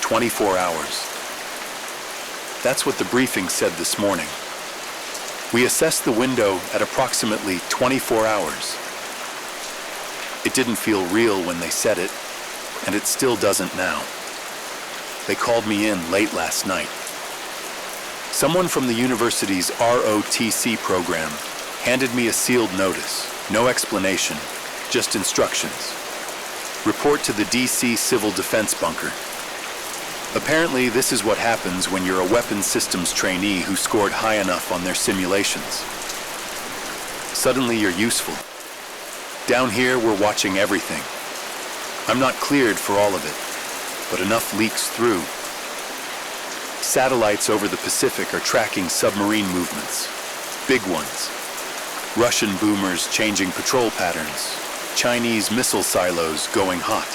24 hours. That's what the briefing said this morning. We assessed the window at approximately 24 hours. It didn't feel real when they said it, and it still doesn't now. They called me in late last night. Someone from the university's ROTC program handed me a sealed notice, no explanation, just instructions. Report to the DC Civil Defense bunker. Apparently, this is what happens when you're a weapons systems trainee who scored high enough on their simulations. Suddenly, you're useful. Down here, we're watching everything. I'm not cleared for all of it, but enough leaks through. Satellites over the Pacific are tracking submarine movements, big ones. Russian boomers changing patrol patterns, Chinese missile silos going hot.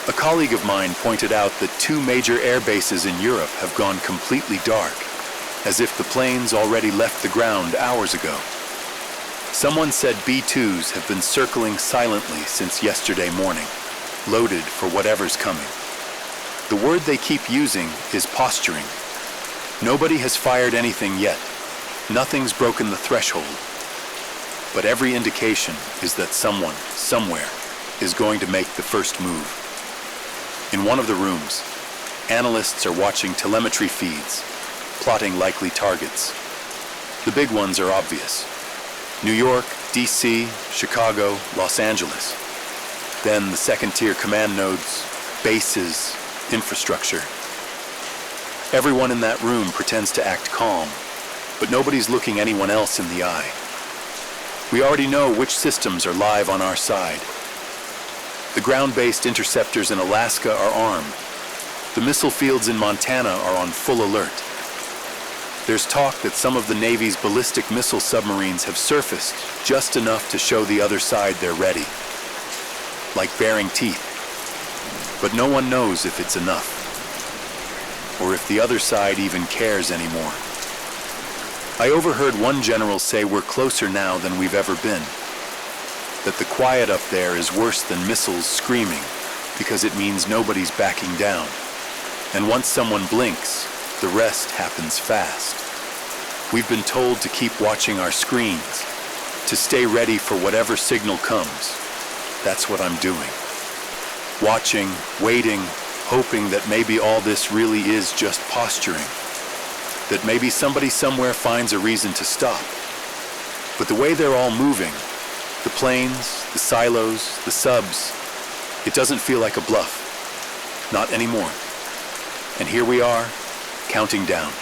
A colleague of mine pointed out that 2 major air bases in Europe have gone completely dark, as if the planes already left the ground hours ago. Someone said B-2s have been circling silently since yesterday morning, loaded for whatever's coming. The word they keep using is posturing. Nobody has fired anything yet. Nothing's broken the threshold. But every indication is that someone, somewhere, is going to make the first move. In one of the rooms, analysts are watching telemetry feeds, plotting likely targets. The big ones are obvious. New York, DC, Chicago, Los Angeles. Then the second-tier command nodes, bases, infrastructure. Everyone in that room pretends to act calm, but nobody's looking anyone else in the eye. We already know which systems are live on our side. The ground-based interceptors in Alaska are armed. The missile fields in Montana are on full alert. There's talk that some of the Navy's ballistic missile submarines have surfaced just enough to show the other side they're ready. Like baring teeth. But no one knows if it's enough. Or if the other side even cares anymore. I overheard one general say we're closer now than we've ever been. That the quiet up there is worse than missiles screaming, because it means nobody's backing down. And once someone blinks, the rest happens fast. We've been told to keep watching our screens, to stay ready for whatever signal comes. That's what I'm doing. Watching, waiting, hoping that maybe all this really is just posturing. That maybe somebody somewhere finds a reason to stop. But the way they're all moving, the planes, the silos, the subs, it doesn't feel like a bluff. Not anymore. And here we are, counting down.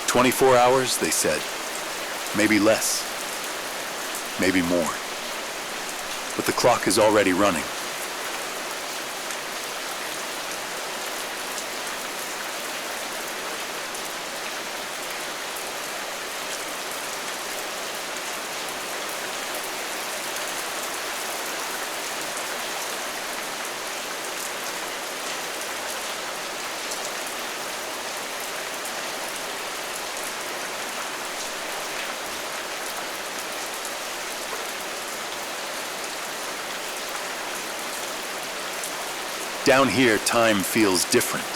24 hours, they said. Maybe less. Maybe more. But the clock is already running. Down here, time feels different,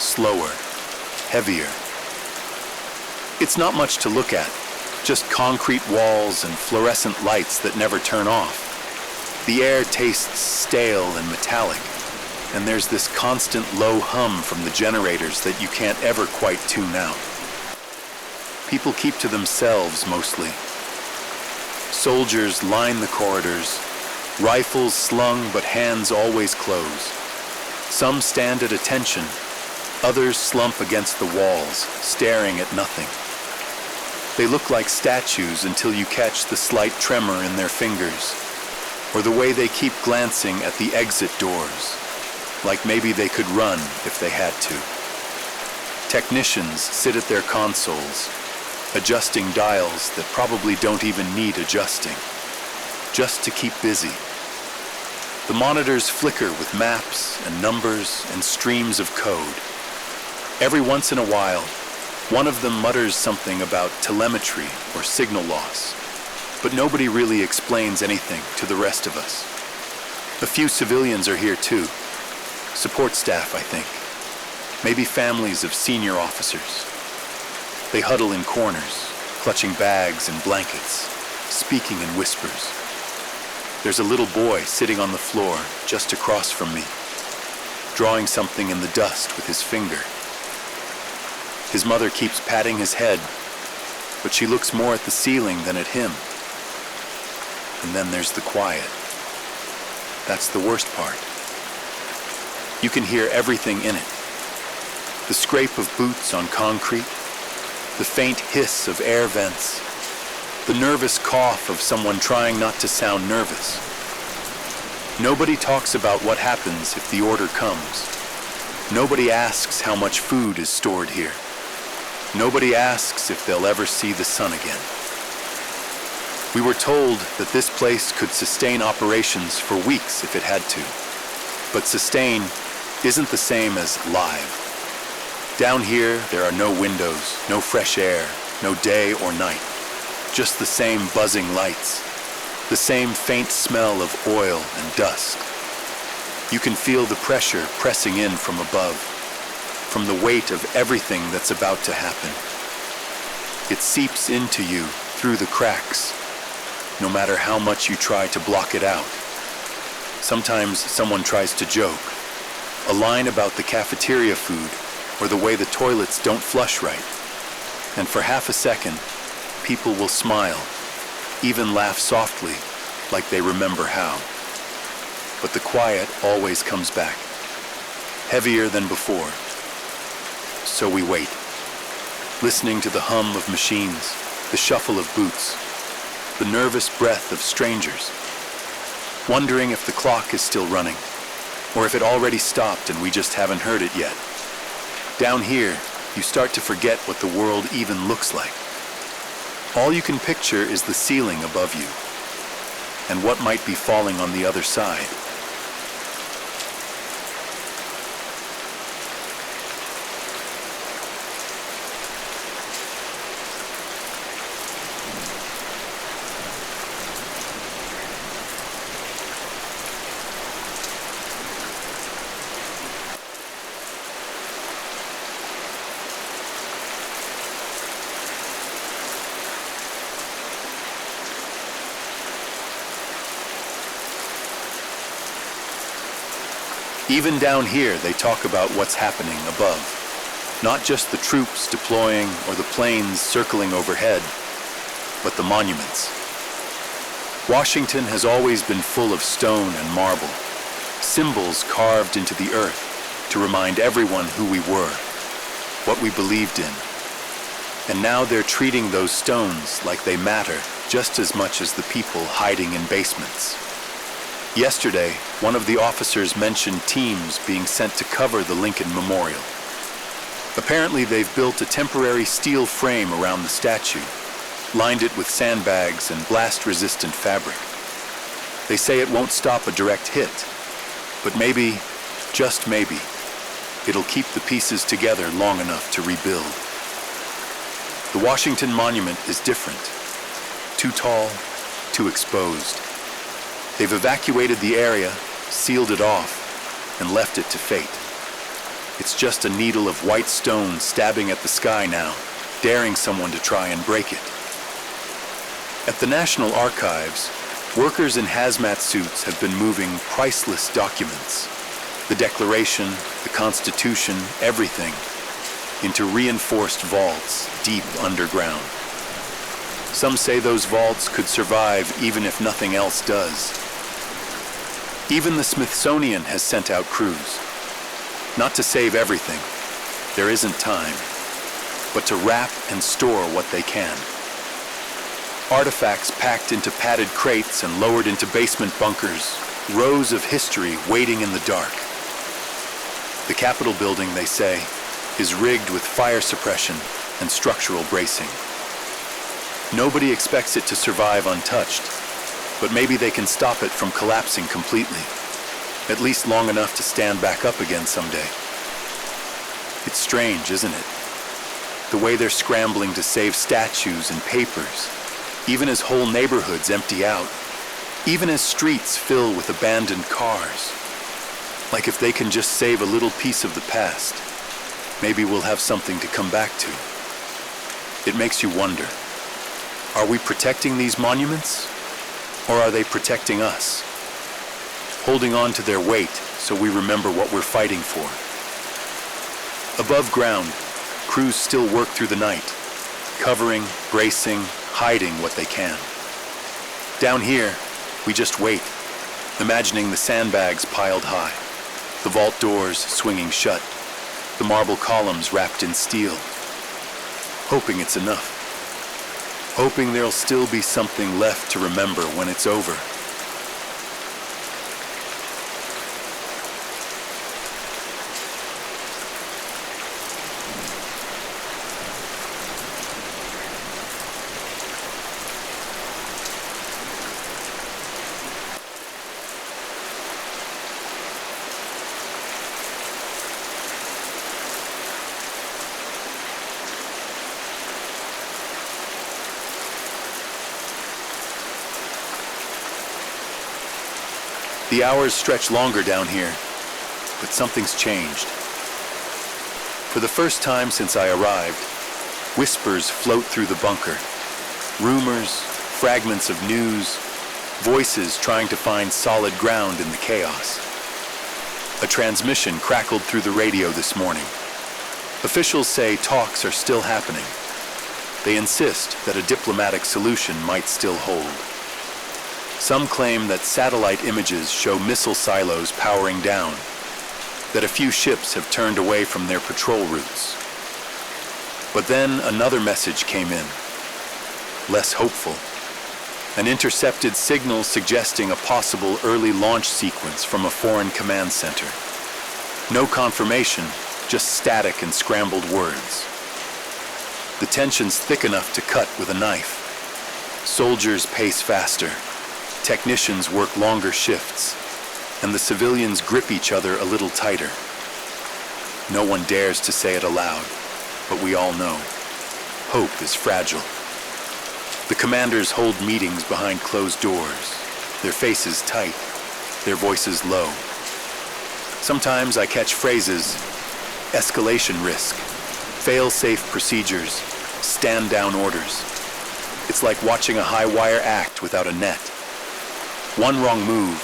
slower, heavier. It's not much to look at, just concrete walls and fluorescent lights that never turn off. The air tastes stale and metallic, and there's this constant low hum from the generators that you can't ever quite tune out. People keep to themselves mostly. Soldiers line the corridors, rifles slung but hands always closed. Some stand at attention, others slump against the walls, staring at nothing. They look like statues until you catch the slight tremor in their fingers, or the way they keep glancing at the exit doors, like maybe they could run if they had to. Technicians sit at their consoles, adjusting dials that probably don't even need adjusting, just to keep busy. The monitors flicker with maps and numbers and streams of code. Every once in a while, one of them mutters something about telemetry or signal loss, but nobody really explains anything to the rest of us. A few civilians are here too. Support staff, I think. Maybe families of senior officers. They huddle in corners, clutching bags and blankets, speaking in whispers. There's a little boy sitting on the floor just across from me, drawing something in the dust with his finger. His mother keeps patting his head, but she looks more at the ceiling than at him. And then there's the quiet. That's the worst part. You can hear everything in it. The scrape of boots on concrete, the faint hiss of air vents, the nervous cough of someone trying not to sound nervous. Nobody talks about what happens if the order comes. Nobody asks how much food is stored here. Nobody asks if they'll ever see the sun again. We were told that this place could sustain operations for weeks if it had to. But sustain isn't the same as live. Down here, there are no windows, no fresh air, no day or night. Just the same buzzing lights, the same faint smell of oil and dust. You can feel the pressure pressing in from above, from the weight of everything that's about to happen. It seeps into you through the cracks, no matter how much you try to block it out. Sometimes someone tries to joke, a line about the cafeteria food or the way the toilets don't flush right. And for half a second, people will smile, even laugh softly, like they remember how. But the quiet always comes back, heavier than before. So we wait, listening to the hum of machines, the shuffle of boots, the nervous breath of strangers, wondering if the clock is still running, or if it already stopped and we just haven't heard it yet. Down here, you start to forget what the world even looks like. All you can picture is the ceiling above you, and what might be falling on the other side. Even down here, they talk about what's happening above. Not just the troops deploying or the planes circling overhead, but the monuments. Washington has always been full of stone and marble, symbols carved into the earth to remind everyone who we were, what we believed in. And now they're treating those stones like they matter just as much as the people hiding in basements. Yesterday, one of the officers mentioned teams being sent to cover the Lincoln Memorial. Apparently, they've built a temporary steel frame around the statue, lined it with sandbags and blast-resistant fabric. They say it won't stop a direct hit, but maybe, just maybe, it'll keep the pieces together long enough to rebuild. The Washington Monument is different. Too tall, too exposed. They've evacuated the area, sealed it off, and left it to fate. It's just a needle of white stone stabbing at the sky now, daring someone to try and break it. At the National Archives, workers in hazmat suits have been moving priceless documents, the Declaration, the Constitution, everything, into reinforced vaults deep underground. Some say those vaults could survive even if nothing else does. Even the Smithsonian has sent out crews. Not to save everything, there isn't time, but to wrap and store what they can. Artifacts packed into padded crates and lowered into basement bunkers, rows of history waiting in the dark. The Capitol building, they say, is rigged with fire suppression and structural bracing. Nobody expects it to survive untouched, but maybe they can stop it from collapsing completely, at least long enough to stand back up again someday. It's strange, isn't it? The way they're scrambling to save statues and papers, even as whole neighborhoods empty out, even as streets fill with abandoned cars. Like if they can just save a little piece of the past, maybe we'll have something to come back to. It makes you wonder, are we protecting these monuments, or are they protecting us? Holding on to their weight so we remember what we're fighting for. Above ground, crews still work through the night, covering, bracing, hiding what they can. Down here, we just wait, imagining the sandbags piled high, the vault doors swinging shut, the marble columns wrapped in steel. Hoping it's enough. Hoping there'll still be something left to remember when it's over. The hours stretch longer down here, but something's changed. For the first time since I arrived, whispers float through the bunker. Rumors, fragments of news, voices trying to find solid ground in the chaos. A transmission crackled through the radio this morning. Officials say talks are still happening. They insist that a diplomatic solution might still hold. Some claim that satellite images show missile silos powering down, that a few ships have turned away from their patrol routes. But then another message came in, less hopeful. An intercepted signal suggesting a possible early launch sequence from a foreign command center. No confirmation, just static and scrambled words. The tension's thick enough to cut with a knife. Soldiers pace faster. Technicians work longer shifts, and the civilians grip each other a little tighter. No one dares to say it aloud, but we all know. Hope is fragile. The commanders hold meetings behind closed doors, their faces tight, their voices low. Sometimes I catch phrases, escalation risk, fail-safe procedures, stand-down orders. It's like watching a high-wire act without a net. One wrong move,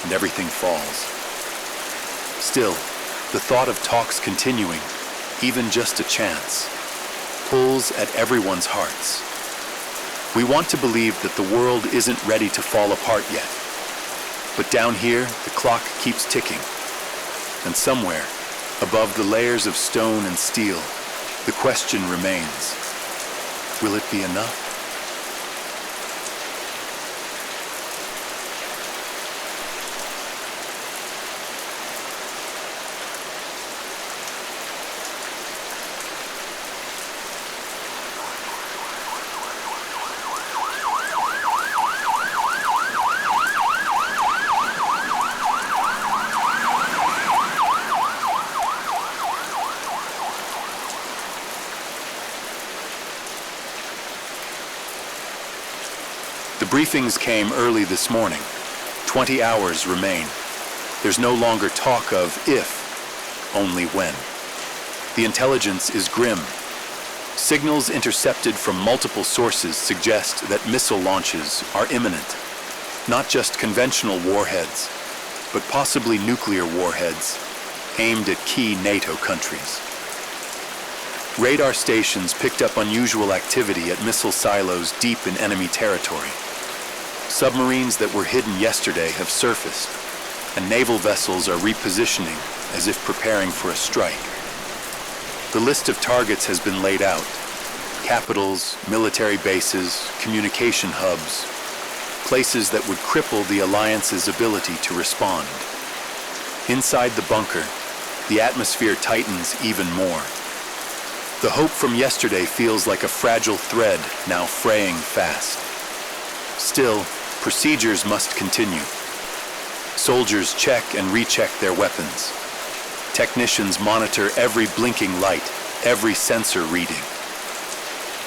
and everything falls. Still, the thought of talks continuing, even just a chance, pulls at everyone's hearts. We want to believe that the world isn't ready to fall apart yet. But down here, the clock keeps ticking. And somewhere, above the layers of stone and steel, the question remains, will it be enough? The briefings came early this morning. 20 hours remain. There's no longer talk of if, only when. The intelligence is grim. Signals intercepted from multiple sources suggest that missile launches are imminent. Not just conventional warheads, but possibly nuclear warheads aimed at key NATO countries. Radar stations picked up unusual activity at missile silos deep in enemy territory. Submarines that were hidden yesterday have surfaced, and naval vessels are repositioning as if preparing for a strike. The list of targets has been laid out. Capitals, military bases, communication hubs, places that would cripple the Alliance's ability to respond. Inside the bunker, the atmosphere tightens even more. The hope from yesterday feels like a fragile thread now fraying fast. Still, procedures must continue. Soldiers check and recheck their weapons. Technicians monitor every blinking light, every sensor reading.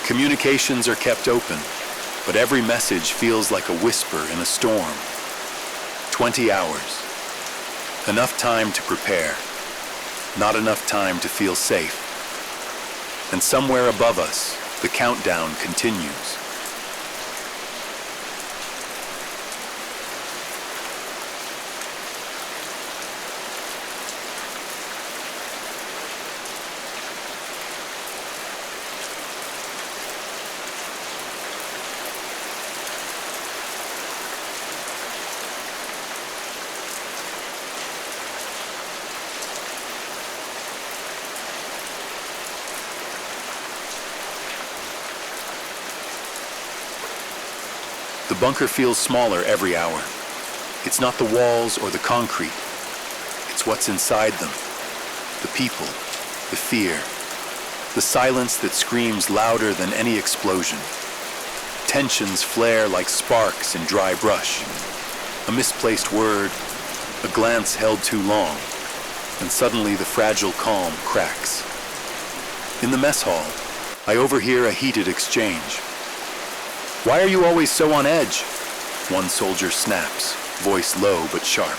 Communications are kept open, but every message feels like a whisper in a storm. 20 hours. Enough time to prepare, not enough time to feel safe. And somewhere above us, the countdown continues. The bunker feels smaller every hour. It's not the walls or the concrete. It's what's inside them. The people, the fear, the silence that screams louder than any explosion. Tensions flare like sparks in dry brush. A misplaced word, a glance held too long, and suddenly the fragile calm cracks. In the mess hall, I overhear a heated exchange. "Why are you always so on edge?" One soldier snaps, voice low but sharp.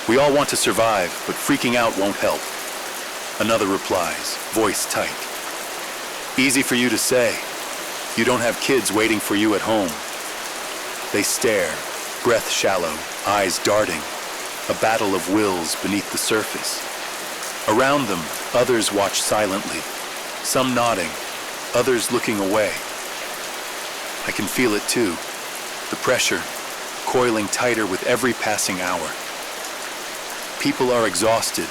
"We all want to survive, but freaking out won't help." Another replies, voice tight. "Easy for you to say. You don't have kids waiting for you at home." They stare, breath shallow, eyes darting, a battle of wills beneath the surface. Around them, others watch silently, some nodding, others looking away. I can feel it too, the pressure, coiling tighter with every passing hour. People are exhausted,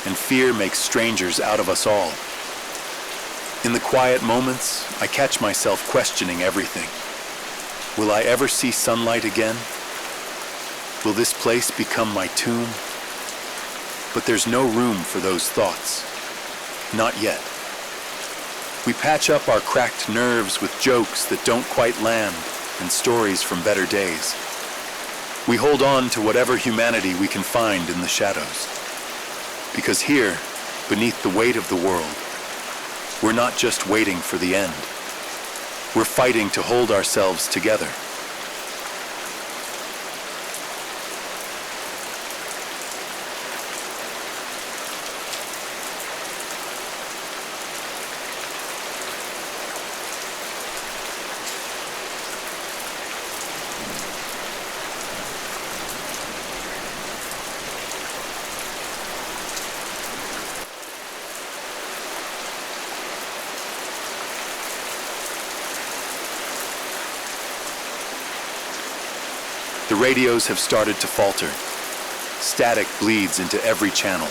and fear makes strangers out of us all. In the quiet moments, I catch myself questioning everything. Will I ever see sunlight again? Will this place become my tomb? But there's no room for those thoughts. Not yet. We patch up our cracked nerves with jokes that don't quite land and stories from better days. We hold on to whatever humanity we can find in the shadows. Because here, beneath the weight of the world, we're not just waiting for the end. We're fighting to hold ourselves together. The radios have started to falter. Static bleeds into every channel.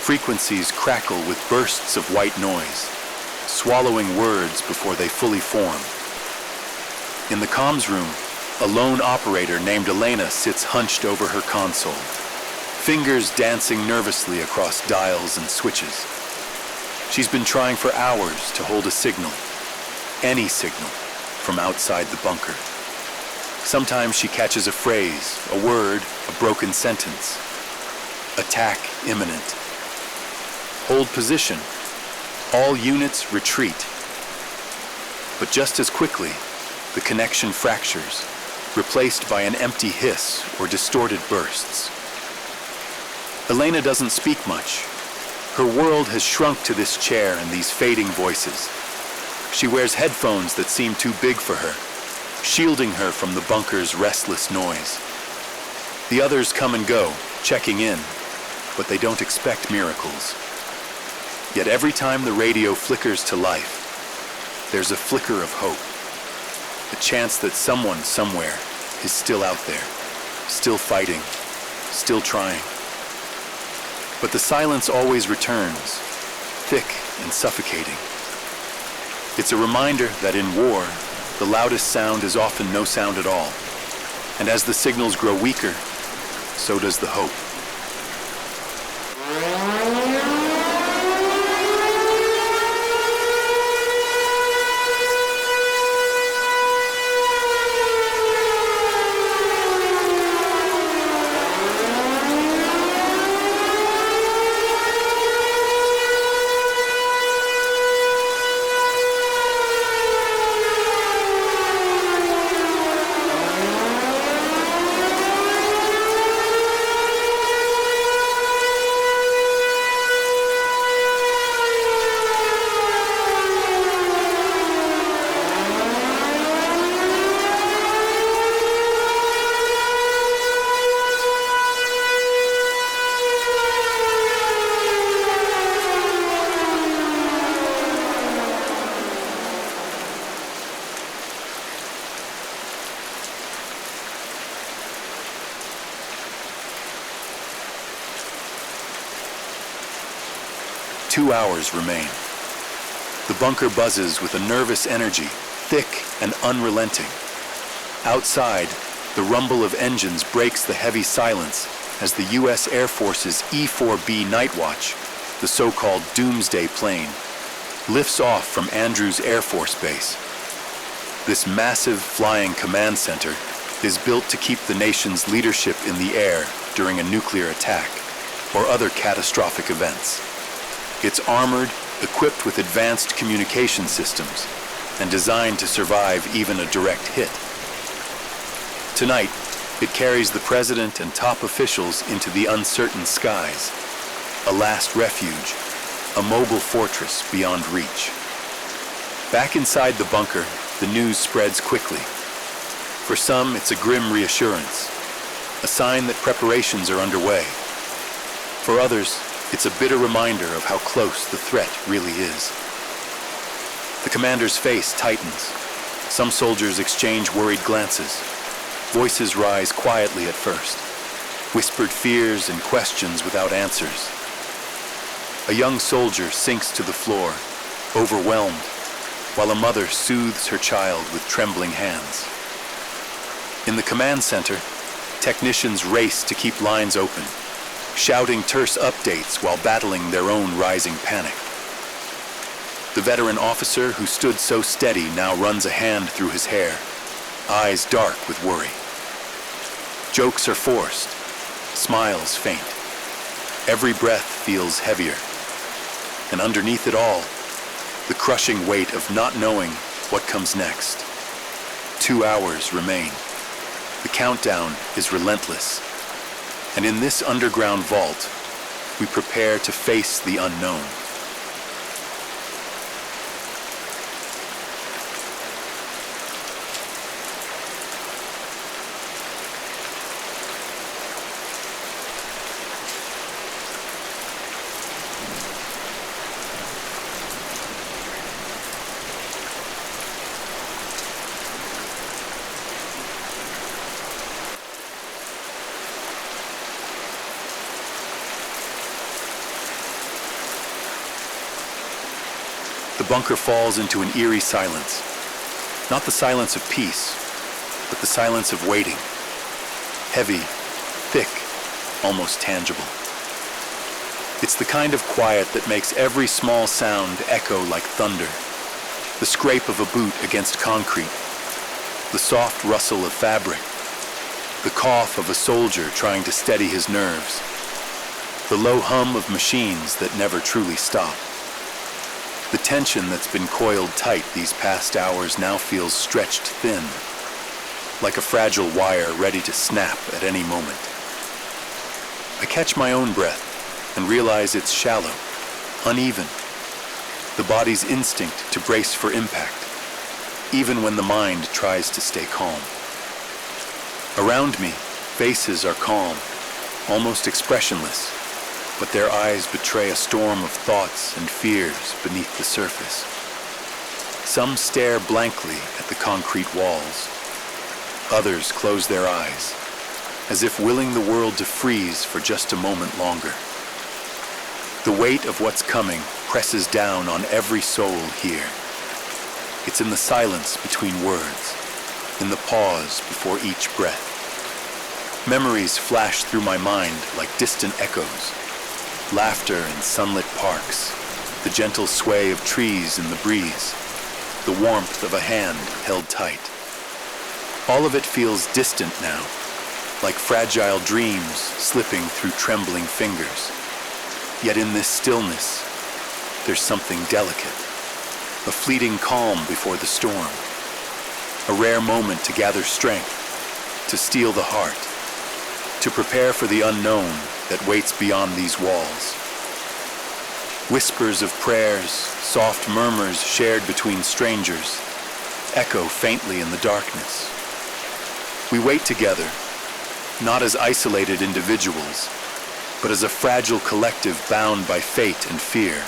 Frequencies crackle with bursts of white noise, swallowing words before they fully form. In the comms room, a lone operator named Elena sits hunched over her console, fingers dancing nervously across dials and switches. She's been trying for hours to hold a signal, any signal, from outside the bunker. Sometimes she catches a phrase, a word, a broken sentence. Attack imminent. Hold position. All units retreat. But just as quickly, the connection fractures, replaced by an empty hiss or distorted bursts. Elena doesn't speak much. Her world has shrunk to this chair and these fading voices. She wears headphones that seem too big for her, shielding her from the bunker's restless noise. The others come and go, checking in, but they don't expect miracles. Yet every time the radio flickers to life, there's a flicker of hope, a chance that someone somewhere is still out there, still fighting, still trying. But the silence always returns, thick and suffocating. It's a reminder that in war, the loudest sound is often no sound at all. And as the signals grow weaker, so does the hope. 2 hours remain. The bunker buzzes with a nervous energy, thick and unrelenting. Outside, the rumble of engines breaks the heavy silence as the U.S. Air Force's E-4B Night Watch, the so-called Doomsday plane, lifts off from Andrews Air Force Base. This massive flying command center is built to keep the nation's leadership in the air during a nuclear attack or other catastrophic events. It's armored, equipped with advanced communication systems, and designed to survive even a direct hit. Tonight, it carries the president and top officials into the uncertain skies, a last refuge, a mobile fortress beyond reach. Back inside the bunker, the news spreads quickly. For some, it's a grim reassurance, a sign that preparations are underway. For others, it's a bitter reminder of how close the threat really is. The commander's face tightens. Some soldiers exchange worried glances. Voices rise quietly at first, whispered fears and questions without answers. A young soldier sinks to the floor, overwhelmed, while a mother soothes her child with trembling hands. In the command center, technicians race to keep lines open, shouting terse updates while battling their own rising panic. The veteran officer who stood so steady now runs a hand through his hair, eyes dark with worry. Jokes are forced, smiles faint. Every breath feels heavier. And underneath it all, the crushing weight of not knowing what comes next. 2 hours remain. The countdown is relentless. And in this underground vault, we prepare to face the unknown. The bunker falls into an eerie silence. Not the silence of peace, but the silence of waiting. Heavy, thick, almost tangible. It's the kind of quiet that makes every small sound echo like thunder. The scrape of a boot against concrete, the soft rustle of fabric, the cough of a soldier trying to steady his nerves, the low hum of machines that never truly stop. The tension that's been coiled tight these past hours now feels stretched thin, like a fragile wire ready to snap at any moment. I catch my own breath and realize it's shallow, uneven, the body's instinct to brace for impact, even when the mind tries to stay calm. Around me, faces are calm, almost expressionless, but their eyes betray a storm of thoughts and fears beneath the surface. Some stare blankly at the concrete walls. Others close their eyes, as if willing the world to freeze for just a moment longer. The weight of what's coming presses down on every soul here. It's in the silence between words, in the pause before each breath. Memories flash through my mind like distant echoes. Laughter in sunlit parks, the gentle sway of trees in the breeze, the warmth of a hand held tight. All of it feels distant now, like fragile dreams slipping through trembling fingers. Yet in this stillness, there's something delicate, a fleeting calm before the storm, a rare moment to gather strength, to steel the heart, to prepare for the unknown that waits beyond these walls. Whispers of prayers, soft murmurs shared between strangers, echo faintly in the darkness. We wait together, not as isolated individuals, but as a fragile collective bound by fate and fear.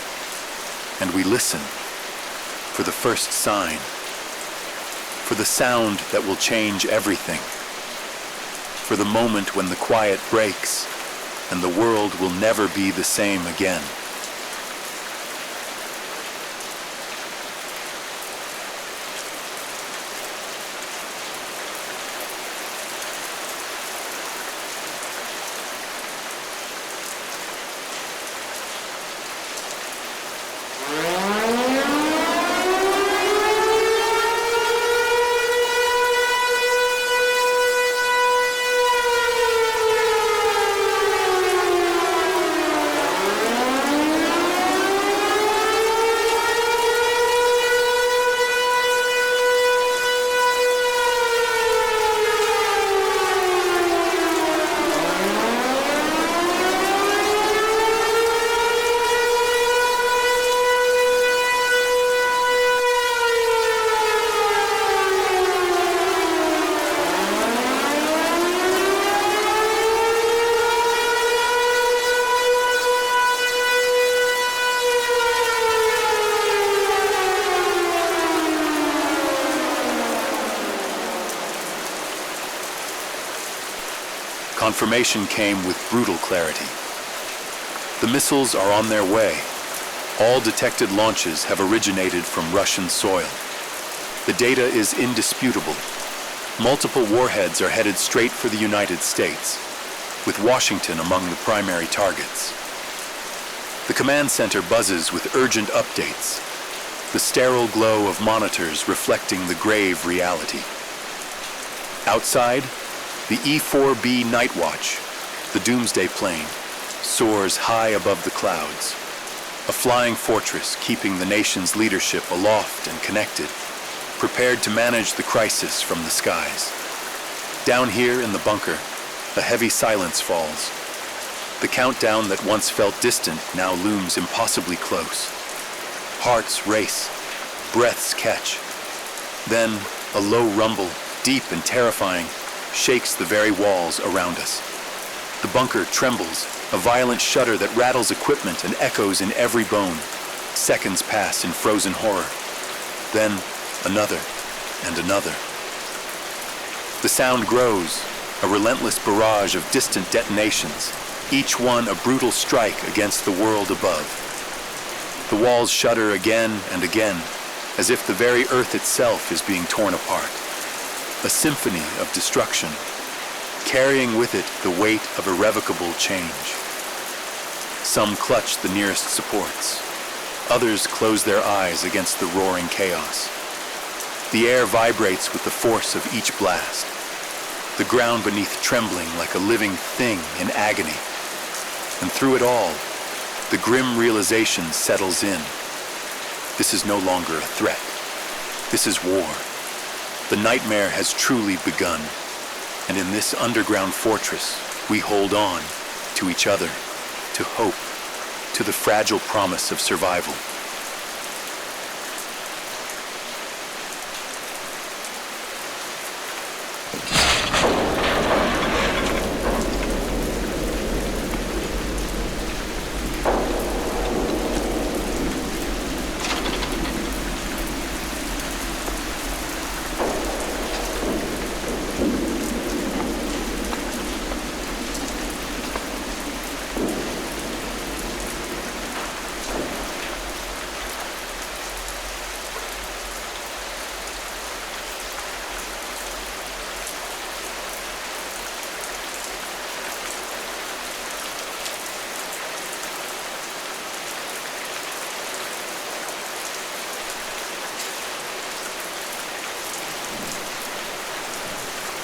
And we listen for the first sign, for the sound that will change everything, for the moment when the quiet breaks and the world will never be the same again. Confirmation came with brutal clarity. The missiles are on their way. All detected launches have originated from Russian soil. The data is indisputable. Multiple warheads are headed straight for the United States, with Washington among the primary targets. The command center buzzes with urgent updates, the sterile glow of monitors reflecting the grave reality. Outside, the E-4B Night Watch, the doomsday plane, soars high above the clouds, a flying fortress keeping the nation's leadership aloft and connected, prepared to manage the crisis from the skies. Down here in the bunker, a heavy silence falls. The countdown that once felt distant now looms impossibly close. Hearts race, breaths catch. Then a low rumble, deep and terrifying, shakes the very walls around us. The bunker trembles, a violent shudder that rattles equipment and echoes in every bone. Seconds pass in frozen horror. Then another and another. The sound grows, a relentless barrage of distant detonations, each one a brutal strike against the world above. The walls shudder again and again, as if the very earth itself is being torn apart. A symphony of destruction, carrying with it the weight of irrevocable change. Some clutch the nearest supports. Others close their eyes against the roaring chaos. The air vibrates with the force of each blast, the ground beneath trembling like a living thing in agony. And through it all, the grim realization settles in. This is no longer a threat. This is war. The nightmare has truly begun. And in this underground fortress, we hold on to each other, to hope, to the fragile promise of survival.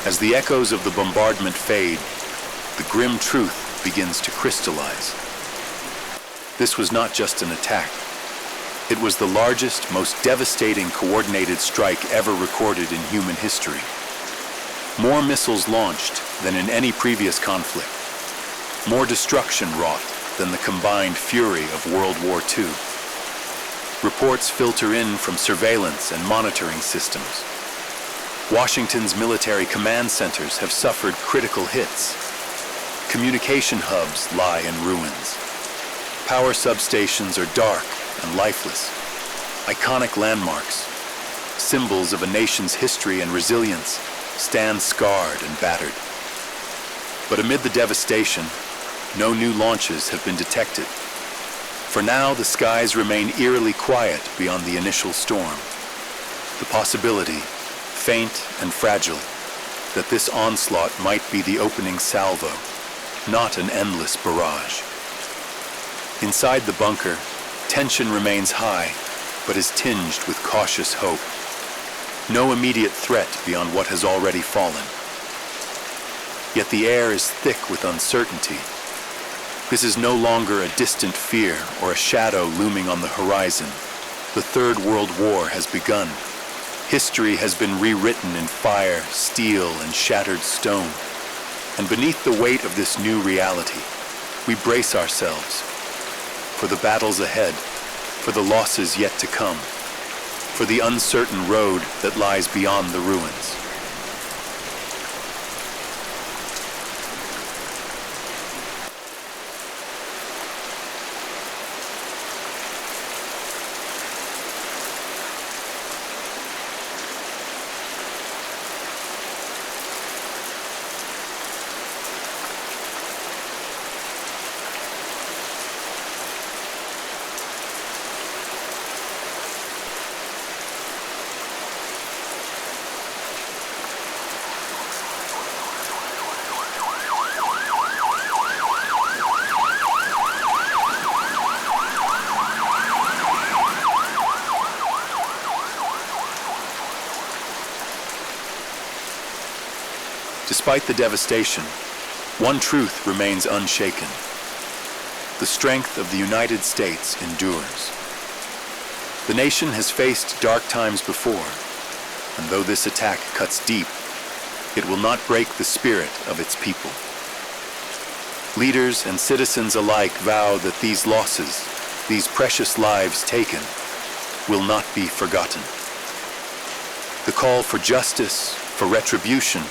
As the echoes of the bombardment fade, the grim truth begins to crystallize. This was not just an attack. It was the largest, most devastating coordinated strike ever recorded in human history. More missiles launched than in any previous conflict. More destruction wrought than the combined fury of World War II. Reports filter in from surveillance and monitoring systems. Washington's military command centers have suffered critical hits. Communication hubs lie in ruins. Power substations are dark and lifeless. Iconic landmarks, symbols of a nation's history and resilience, stand scarred and battered. But amid the devastation, no new launches have been detected. For now, the skies remain eerily quiet beyond the initial storm. The possibility, faint and fragile, that this onslaught might be the opening salvo, not an endless barrage. Inside the bunker, tension remains high, but is tinged with cautious hope. No immediate threat beyond what has already fallen. Yet the air is thick with uncertainty. This is no longer a distant fear or a shadow looming on the horizon. The Third World War has begun. History has been rewritten in fire, steel, and shattered stone. And beneath the weight of this new reality, we brace ourselves for the battles ahead, for the losses yet to come, for the uncertain road that lies beyond the ruins. Despite the devastation, one truth remains unshaken. The strength of the United States endures. The nation has faced dark times before, and though this attack cuts deep, it will not break the spirit of its people. Leaders and citizens alike vow that these losses, these precious lives taken, will not be forgotten. The call for justice, for retribution,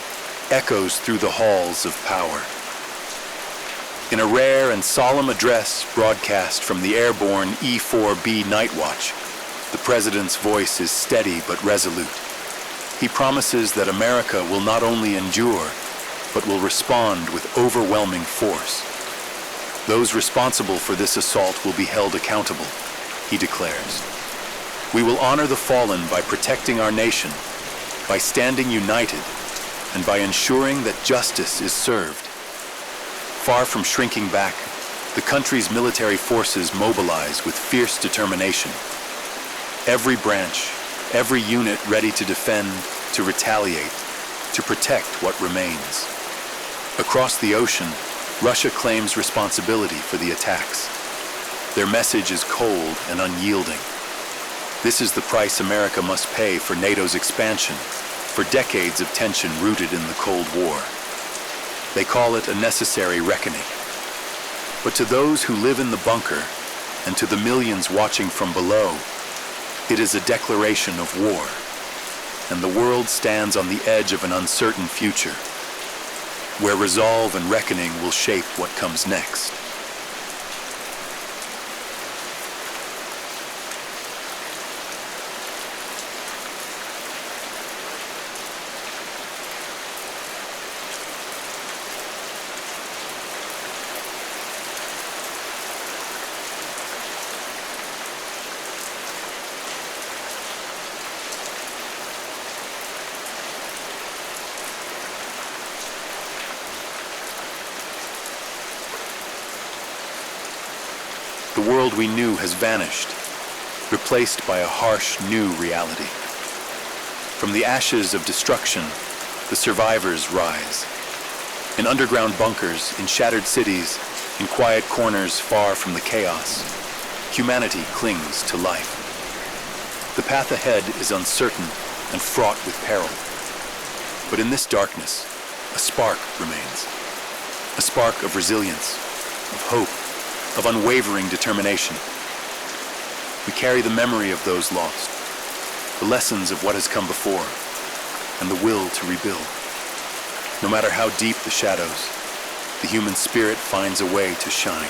echoes through the halls of power. In a rare and solemn address broadcast from the airborne E-4B Night Watch, the President's voice is steady but resolute. He promises that America will not only endure, but will respond with overwhelming force. Those responsible for this assault will be held accountable, he declares. We will honor the fallen by protecting our nation, by standing united, and by ensuring that justice is served. Far from shrinking back, the country's military forces mobilize with fierce determination. Every branch, every unit ready to defend, to retaliate, to protect what remains. Across the ocean, Russia claims responsibility for the attacks. Their message is cold and unyielding. This is the price America must pay for NATO's expansion, for decades of tension rooted in the Cold War. They call it a necessary reckoning. But to those who live in the bunker, and to the millions watching from below, it is a declaration of war, and the world stands on the edge of an uncertain future, where resolve and reckoning will shape what comes next. The world we knew has vanished, replaced by a harsh new reality. From the ashes of destruction, the survivors rise. In underground bunkers, in shattered cities, in quiet corners far from the chaos, humanity clings to life. The path ahead is uncertain and fraught with peril. But in this darkness, a spark remains. A spark of resilience, of hope, of unwavering determination. We carry the memory of those lost, the lessons of what has come before, and the will to rebuild. No matter how deep the shadows, the human spirit finds a way to shine.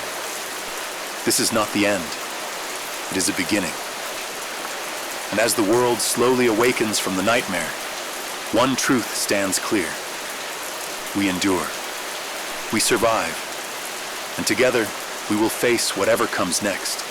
This is not the end. It is a beginning. And as the world slowly awakens from the nightmare, one truth stands clear. We endure. We survive. And together, we will face whatever comes next.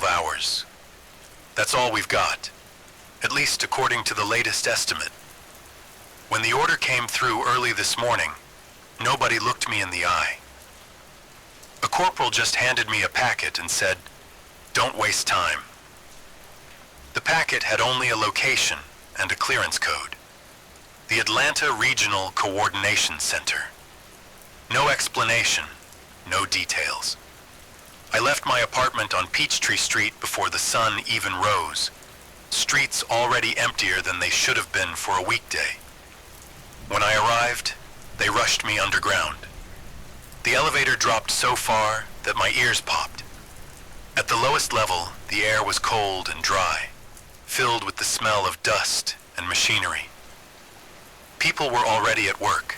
Hours. That's all we've got, at least according to the latest estimate. When the order came through early this morning, nobody looked me in the eye. A corporal just handed me a packet and said, Don't waste time. The packet had only a location and a clearance code. The Atlanta Regional Coordination Center. No explanation, no details. I left my apartment on Peachtree Street before the sun even rose. Streets already emptier than they should have been for a weekday. When I arrived, they rushed me underground. The elevator dropped so far that my ears popped. At the lowest level, the air was cold and dry, filled with the smell of dust and machinery. People were already at work.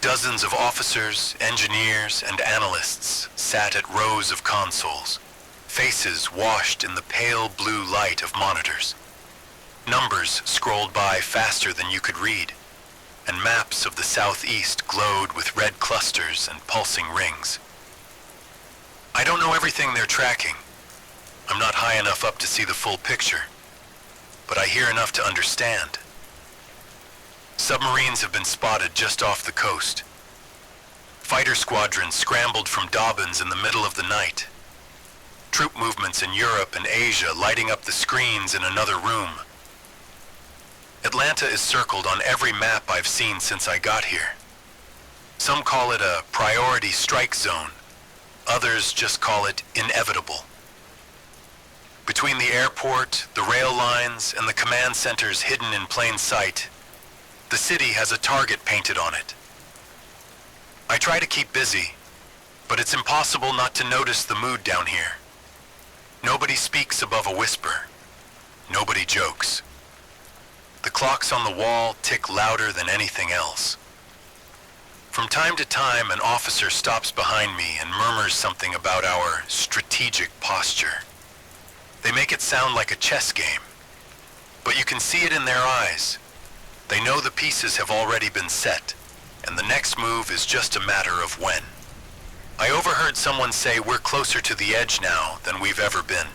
Dozens of officers, engineers, and analysts sat at rows of consoles, faces washed in the pale blue light of monitors. Numbers scrolled by faster than you could read, and maps of the southeast glowed with red clusters and pulsing rings. I don't know everything they're tracking. I'm not high enough up to see the full picture, but I hear enough to understand. Submarines have been spotted just off the coast. Fighter squadrons scrambled from Dobbins in the middle of the night. Troop movements in Europe and Asia lighting up the screens in another room. Atlanta is circled on every map I've seen since I got here. Some call it a priority strike zone. Others just call it inevitable. Between the airport, the rail lines, and the command centers hidden in plain sight, the city has a target painted on it. I try to keep busy, but it's impossible not to notice the mood down here. Nobody speaks above a whisper. Nobody jokes. The clocks on the wall tick louder than anything else. From time to time, an officer stops behind me and murmurs something about our strategic posture. They make it sound like a chess game, but you can see it in their eyes. They know the pieces have already been set, and the next move is just a matter of when. I overheard someone say we're closer to the edge now than we've ever been.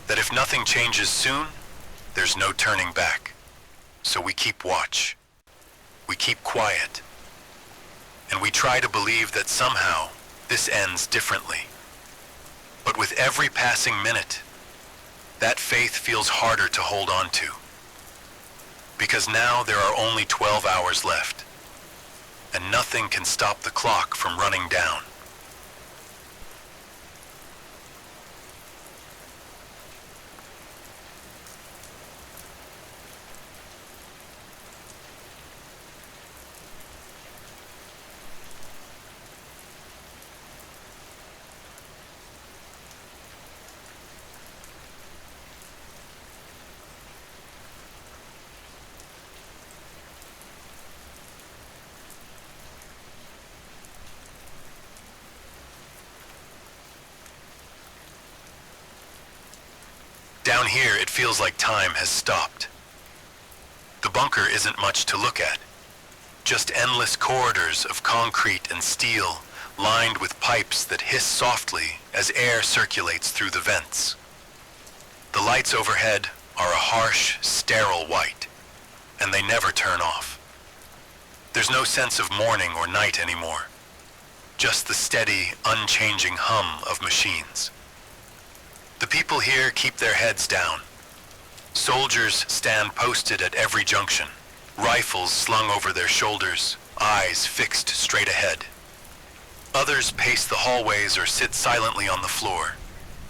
That if nothing changes soon, there's no turning back. So we keep watch. We keep quiet. And we try to believe that somehow this ends differently. But with every passing minute, that faith feels harder to hold on to. Because now there are only 12 hours left, and nothing can stop the clock from running down. Down here, it feels like time has stopped. The bunker isn't much to look at. Just endless corridors of concrete and steel lined with pipes that hiss softly as air circulates through the vents. The lights overhead are a harsh, sterile white, and they never turn off. There's no sense of morning or night anymore. Just the steady, unchanging hum of machines. The people here keep their heads down. Soldiers stand posted at every junction, rifles slung over their shoulders, eyes fixed straight ahead. Others pace the hallways or sit silently on the floor,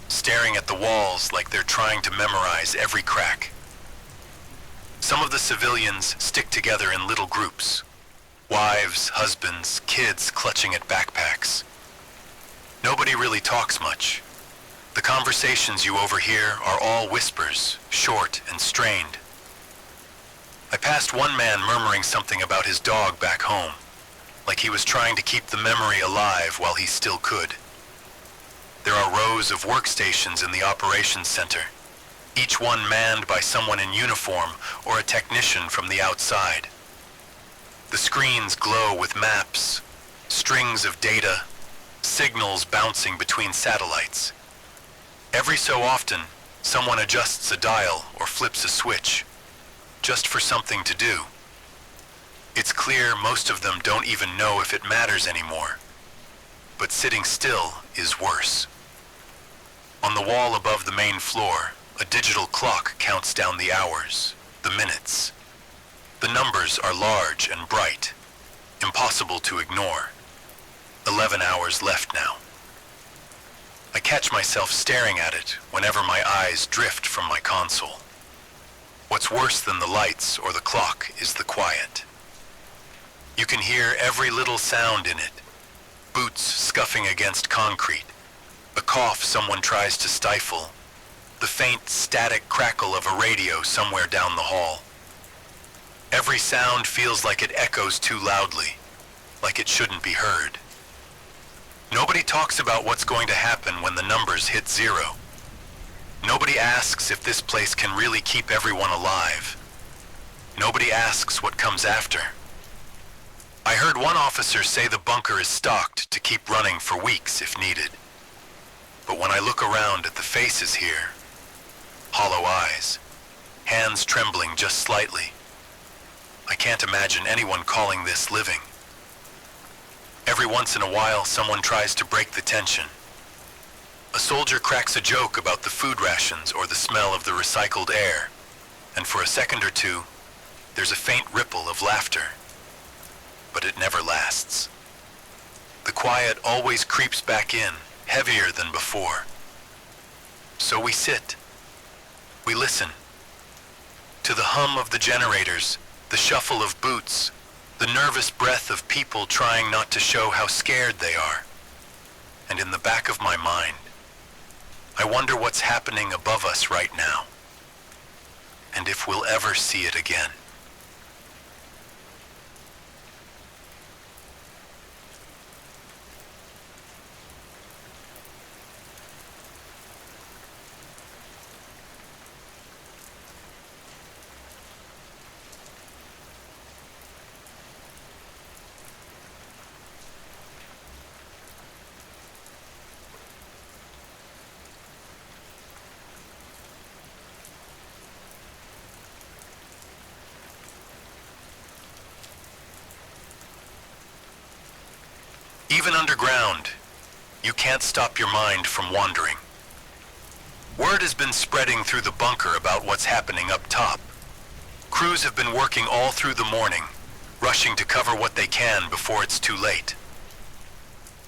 staring at the walls like they're trying to memorize every crack. Some of the civilians stick together in little groups, wives, husbands, kids clutching at backpacks. Nobody really talks much. The conversations you overhear are all whispers, short and strained. I passed one man murmuring something about his dog back home, like he was trying to keep the memory alive while he still could. There are rows of workstations in the operations center, each one manned by someone in uniform or a technician from the outside. The screens glow with maps, strings of data, signals bouncing between satellites. Every so often, someone adjusts a dial or flips a switch, just for something to do. It's clear most of them don't even know if it matters anymore, but sitting still is worse. On the wall above the main floor, a digital clock counts down the hours, the minutes. The numbers are large and bright, impossible to ignore. 11 hours left now. I catch myself staring at it whenever my eyes drift from my console. What's worse than the lights or the clock is the quiet. You can hear every little sound in it. Boots scuffing against concrete, a cough someone tries to stifle, the faint static crackle of a radio somewhere down the hall. Every sound feels like it echoes too loudly, like it shouldn't be heard. Nobody talks about what's going to happen when the numbers hit zero. Nobody asks if this place can really keep everyone alive. Nobody asks what comes after. I heard one officer say the bunker is stocked to keep running for weeks if needed. But when I look around at the faces here, hollow eyes, hands trembling just slightly, I can't imagine anyone calling this living. Every once in a while, someone tries to break the tension. A soldier cracks a joke about the food rations or the smell of the recycled air, and for a second or two, there's a faint ripple of laughter. But it never lasts. The quiet always creeps back in, heavier than before. So we sit. We listen. To the hum of the generators, the shuffle of boots, the nervous breath of people trying not to show how scared they are. And in the back of my mind, I wonder what's happening above us right now, and if we'll ever see it again. Even underground, you can't stop your mind from wandering. Word has been spreading through the bunker about what's happening up top. Crews have been working all through the morning, rushing to cover what they can before it's too late.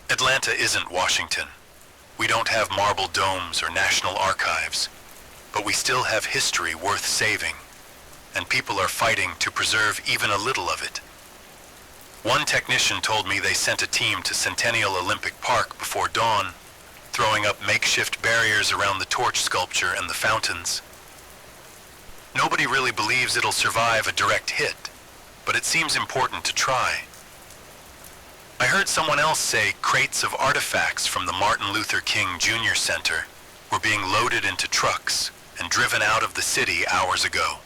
Atlanta isn't Washington. We don't have marble domes or national archives, but we still have history worth saving, and people are fighting to preserve even a little of it. One technician told me they sent a team to Centennial Olympic Park before dawn, throwing up makeshift barriers around the torch sculpture and the fountains. Nobody really believes it'll survive a direct hit, but it seems important to try. I heard someone else say crates of artifacts from the Martin Luther King Jr. Center were being loaded into trucks and driven out of the city hours ago.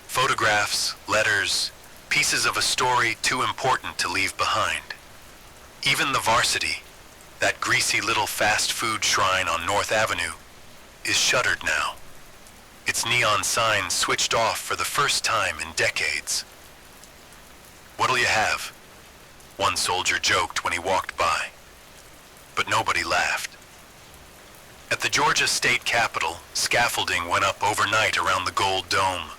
Photographs, letters, pieces of a story too important to leave behind. Even the Varsity, that greasy little fast food shrine on North Avenue, is shuttered now. Its neon sign switched off for the first time in decades. "What'll you have?" one soldier joked when he walked by. But nobody laughed. At the Georgia state capitol, scaffolding went up overnight around the gold dome,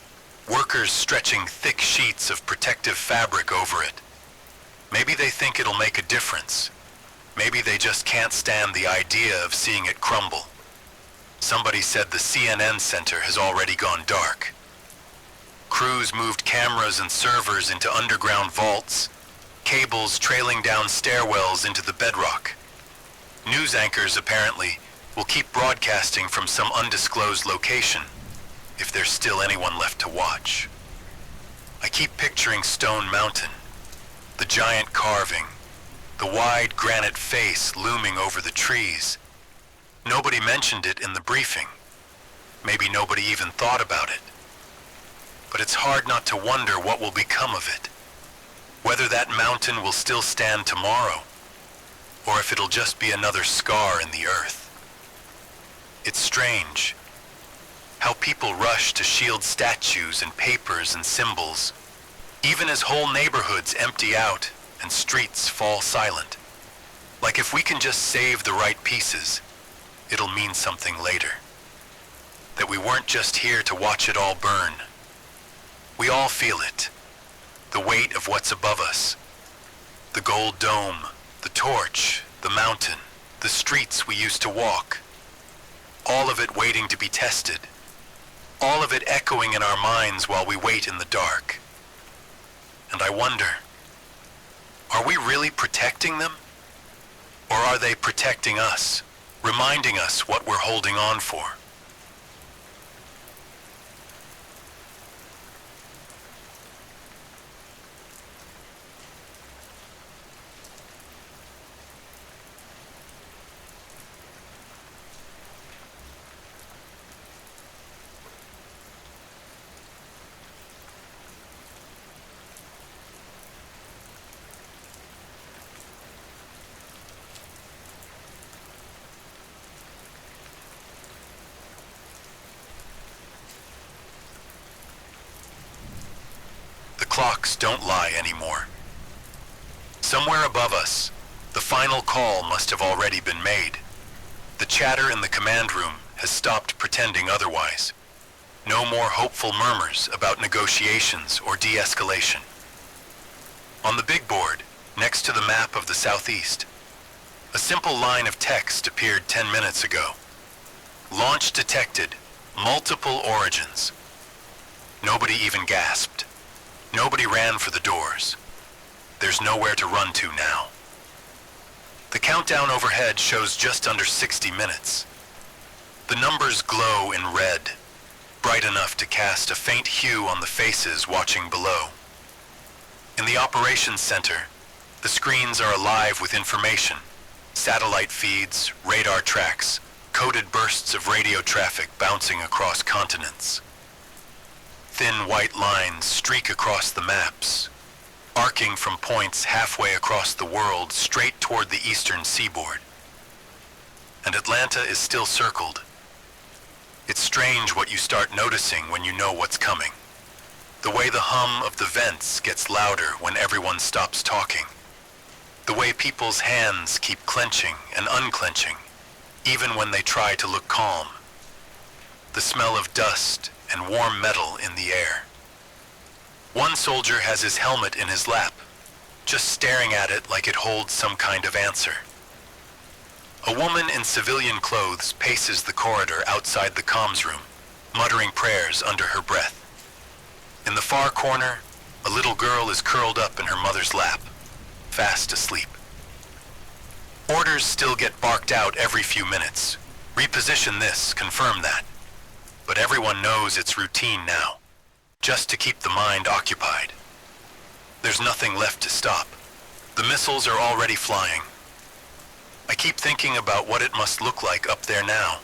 workers stretching thick sheets of protective fabric over it. Maybe they think it'll make a difference. Maybe they just can't stand the idea of seeing it crumble. Somebody said the CNN center has already gone dark. Crews moved cameras and servers into underground vaults, cables trailing down stairwells into the bedrock. News anchors, apparently, will keep broadcasting from some undisclosed location, if there's still anyone left to watch. I keep picturing Stone Mountain, the giant carving, the wide granite face looming over the trees. Nobody mentioned it in the briefing. Maybe nobody even thought about it. But it's hard not to wonder what will become of it. Whether that mountain will still stand tomorrow, or if it'll just be another scar in the earth. It's strange how people rush to shield statues and papers and symbols, even as whole neighborhoods empty out and streets fall silent. Like if we can just save the right pieces, it'll mean something later. That we weren't just here to watch it all burn. We all feel it. The weight of what's above us. The gold dome, the torch, the mountain, the streets we used to walk. All of it waiting to be tested. All of it echoing in our minds while we wait in the dark. And I wonder, are we really protecting them? Or are they protecting us, reminding us what we're holding on for? Clocks don't lie anymore. Somewhere above us, the final call must have already been made. The chatter in the command room has stopped pretending otherwise. No more hopeful murmurs about negotiations or de-escalation. On the big board, next to the map of the southeast, a simple line of text appeared 10 minutes ago. Launch detected, multiple origins. Nobody even gasped. Nobody ran for the doors. There's nowhere to run to now. The countdown overhead shows just under 60 minutes. The numbers glow in red, bright enough to cast a faint hue on the faces watching below. In the operations center, the screens are alive with information. Satellite feeds, radar tracks, coded bursts of radio traffic bouncing across continents. Thin white lines streak across the maps, arcing from points halfway across the world straight toward the eastern seaboard. And Atlanta is still circled. It's strange what you start noticing when you know what's coming. The way the hum of the vents gets louder when everyone stops talking. The way people's hands keep clenching and unclenching, even when they try to look calm. The smell of dust and warm metal in the air. One soldier has his helmet in his lap, just staring at it like it holds some kind of answer. A woman in civilian clothes paces the corridor outside the comms room, muttering prayers under her breath. In the far corner, a little girl is curled up in her mother's lap, fast asleep. Orders still get barked out every few minutes. Reposition this, confirm that. But everyone knows it's routine now, just to keep the mind occupied. There's nothing left to stop. The missiles are already flying. I keep thinking about what it must look like up there now.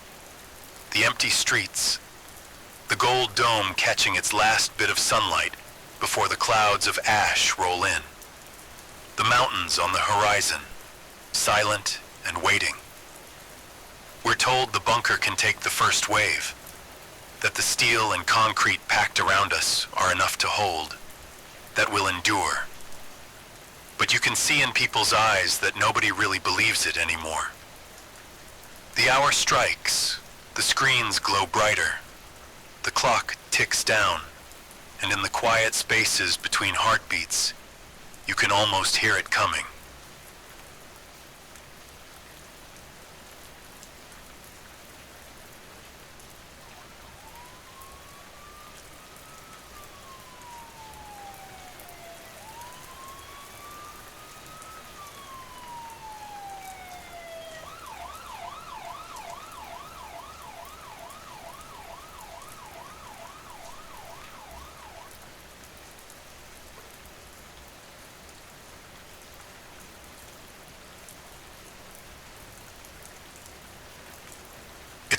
The empty streets, the gold dome catching its last bit of sunlight before the clouds of ash roll in. The mountains on the horizon, silent and waiting. We're told the bunker can take the first wave, that the steel and concrete packed around us are enough to hold, that will endure. But you can see in people's eyes that nobody really believes it anymore. The hour strikes, the screens glow brighter, the clock ticks down, and in the quiet spaces between heartbeats, you can almost hear it coming.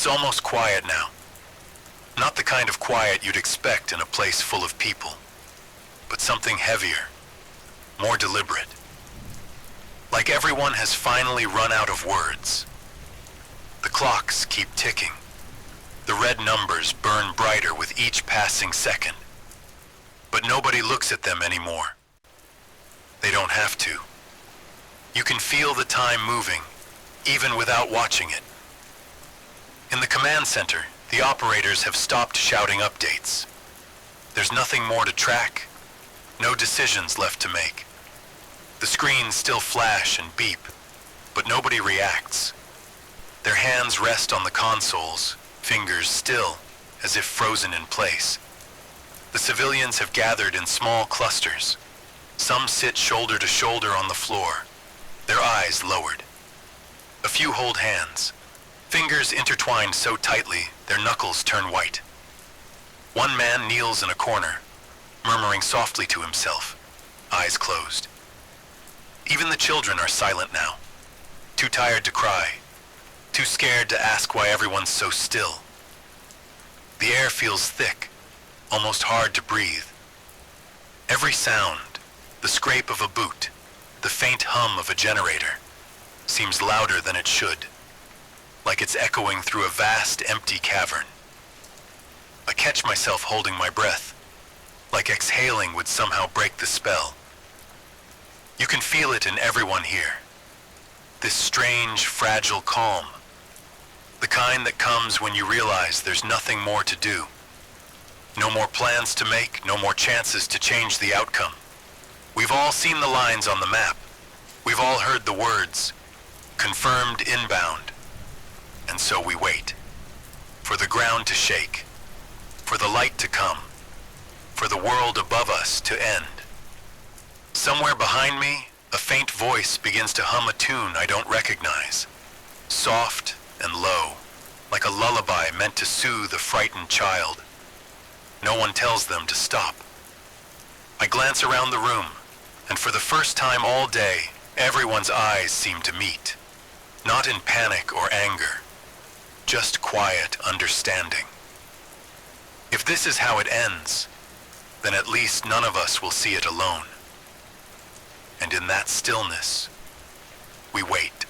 It's almost quiet now. Not the kind of quiet you'd expect in a place full of people, but something heavier, more deliberate. Like everyone has finally run out of words. The clocks keep ticking. The red numbers burn brighter with each passing second. But nobody looks at them anymore. They don't have to. You can feel the time moving, even without watching it. In the command center, the operators have stopped shouting updates. There's nothing more to track, no decisions left to make. The screens still flash and beep, but nobody reacts. Their hands rest on the consoles, fingers still, as if frozen in place. The civilians have gathered in small clusters. Some sit shoulder to shoulder on the floor, their eyes lowered. A few hold hands, fingers intertwined so tightly their knuckles turn white. One man kneels in a corner, murmuring softly to himself, eyes closed. Even the children are silent now, too tired to cry, too scared to ask why everyone's so still. The air feels thick, almost hard to breathe. Every sound, the scrape of a boot, the faint hum of a generator, seems louder than it should, like it's echoing through a vast, empty cavern. I catch myself holding my breath, like exhaling would somehow break the spell. You can feel it in everyone here. This strange, fragile calm. The kind that comes when you realize there's nothing more to do. No more plans to make, no more chances to change the outcome. We've all seen the lines on the map. We've all heard the words, confirmed inbound. And so we wait. For the ground to shake. For the light to come. For the world above us to end. Somewhere behind me, a faint voice begins to hum a tune I don't recognize. Soft and low, like a lullaby meant to soothe a frightened child. No one tells them to stop. I glance around the room, and for the first time all day, everyone's eyes seem to meet. Not in panic or anger, just quiet understanding. If this is how it ends, then at least none of us will see it alone. And in that stillness, we wait.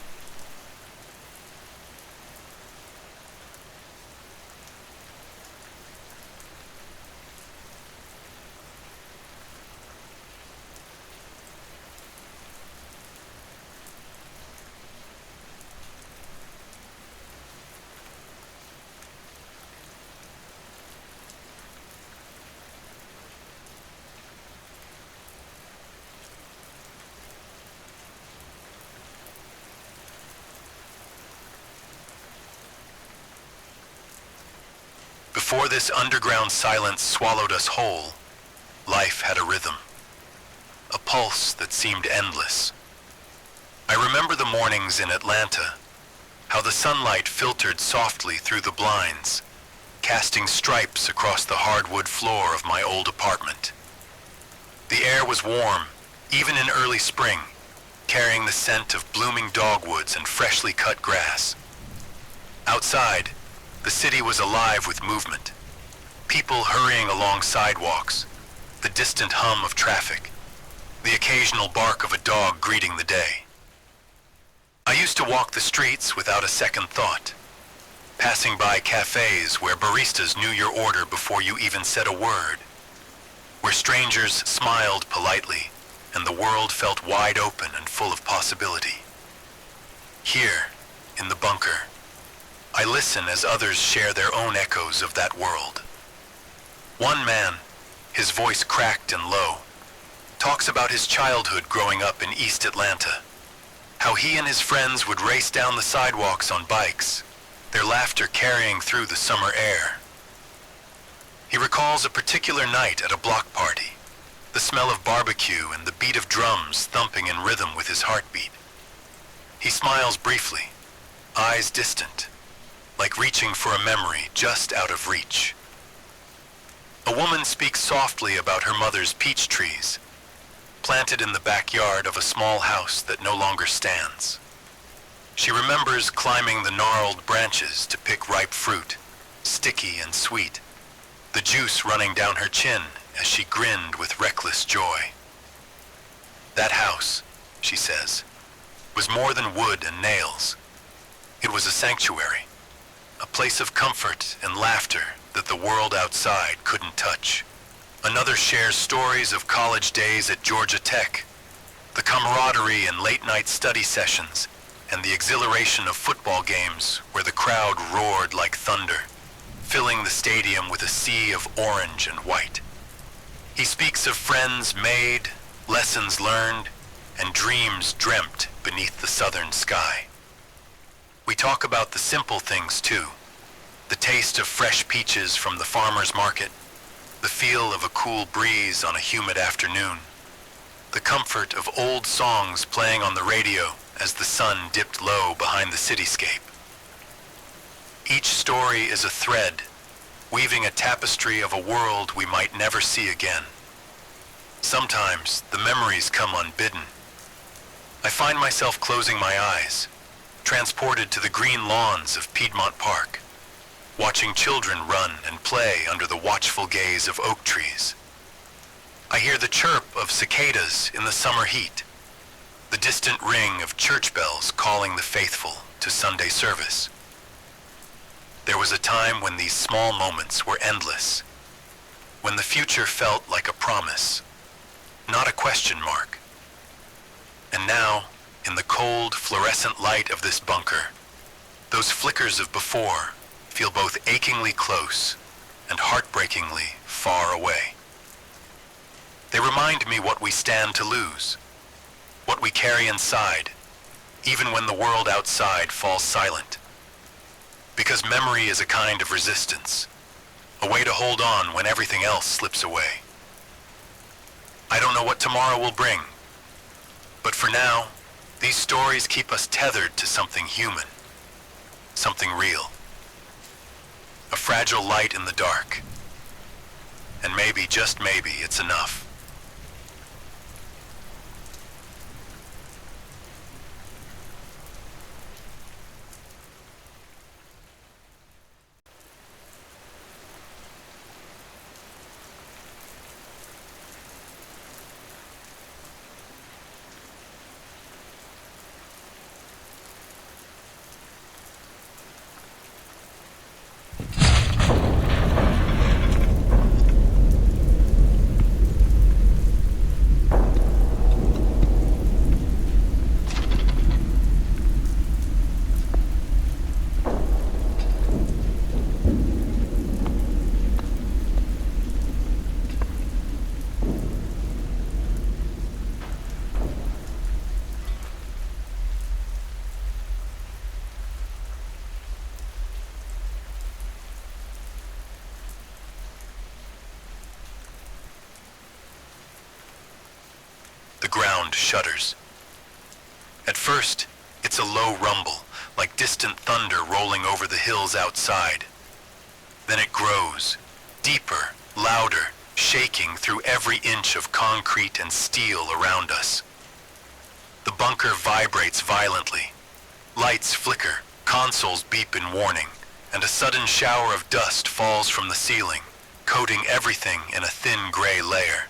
Before this underground silence swallowed us whole, life had a rhythm, a pulse that seemed endless. I remember the mornings in Atlanta, how the sunlight filtered softly through the blinds, casting stripes across the hardwood floor of my old apartment. The air was warm, even in early spring, carrying the scent of blooming dogwoods and freshly cut grass. Outside, the city was alive with movement. People hurrying along sidewalks, the distant hum of traffic, the occasional bark of a dog greeting the day. I used to walk the streets without a second thought, passing by cafes where baristas knew your order before you even said a word, where strangers smiled politely and the world felt wide open and full of possibility. Here, in the bunker, I listen as others share their own echoes of that world. One man, his voice cracked and low, talks about his childhood growing up in East Atlanta, how he and his friends would race down the sidewalks on bikes, their laughter carrying through the summer air. He recalls a particular night at a block party, the smell of barbecue and the beat of drums thumping in rhythm with his heartbeat. He smiles briefly, eyes distant, like reaching for a memory just out of reach. A woman speaks softly about her mother's peach trees, planted in the backyard of a small house that no longer stands. She remembers climbing the gnarled branches to pick ripe fruit, sticky and sweet, the juice running down her chin as she grinned with reckless joy. That house, she says, was more than wood and nails. It was a sanctuary, a place of comfort and laughter that the world outside couldn't touch. Another shares stories of college days at Georgia Tech, the camaraderie in late-night study sessions, and the exhilaration of football games where the crowd roared like thunder, filling the stadium with a sea of orange and white. He speaks of friends made, lessons learned, and dreams dreamt beneath the southern sky. We talk about the simple things too, the taste of fresh peaches from the farmer's market, the feel of a cool breeze on a humid afternoon, the comfort of old songs playing on the radio as the sun dipped low behind the cityscape. Each story is a thread, weaving a tapestry of a world we might never see again. Sometimes the memories come unbidden. I find myself closing my eyes, transported to the green lawns of Piedmont Park, watching children run and play under the watchful gaze of oak trees. I hear the chirp of cicadas in the summer heat, the distant ring of church bells calling the faithful to Sunday service. There was a time when these small moments were endless, when the future felt like a promise, not a question mark. And now, in the cold, fluorescent light of this bunker, those flickers of before feel both achingly close and heartbreakingly far away. They remind me what we stand to lose, what we carry inside, even when the world outside falls silent. Because memory is a kind of resistance, a way to hold on when everything else slips away. I don't know what tomorrow will bring, but for now, these stories keep us tethered to something human, something real. A fragile light in the dark, and maybe, just maybe, it's enough. The ground shudders. At first, it's a low rumble, like distant thunder rolling over the hills outside. Then it grows, deeper, louder, shaking through every inch of concrete and steel around us. The bunker vibrates violently. Lights flicker, consoles beep in warning, and a sudden shower of dust falls from the ceiling, coating everything in a thin gray layer.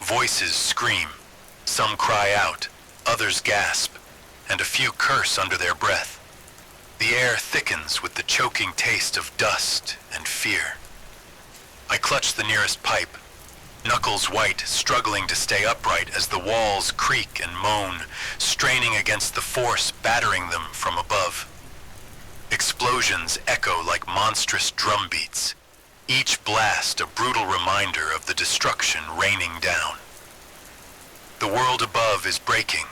Voices scream. Some cry out, others gasp, and a few curse under their breath. The air thickens with the choking taste of dust and fear. I clutch the nearest pipe, knuckles white, struggling to stay upright as the walls creak and moan, straining against the force battering them from above. Explosions echo like monstrous drum beats, each blast a brutal reminder of the destruction raining down. The world above is breaking,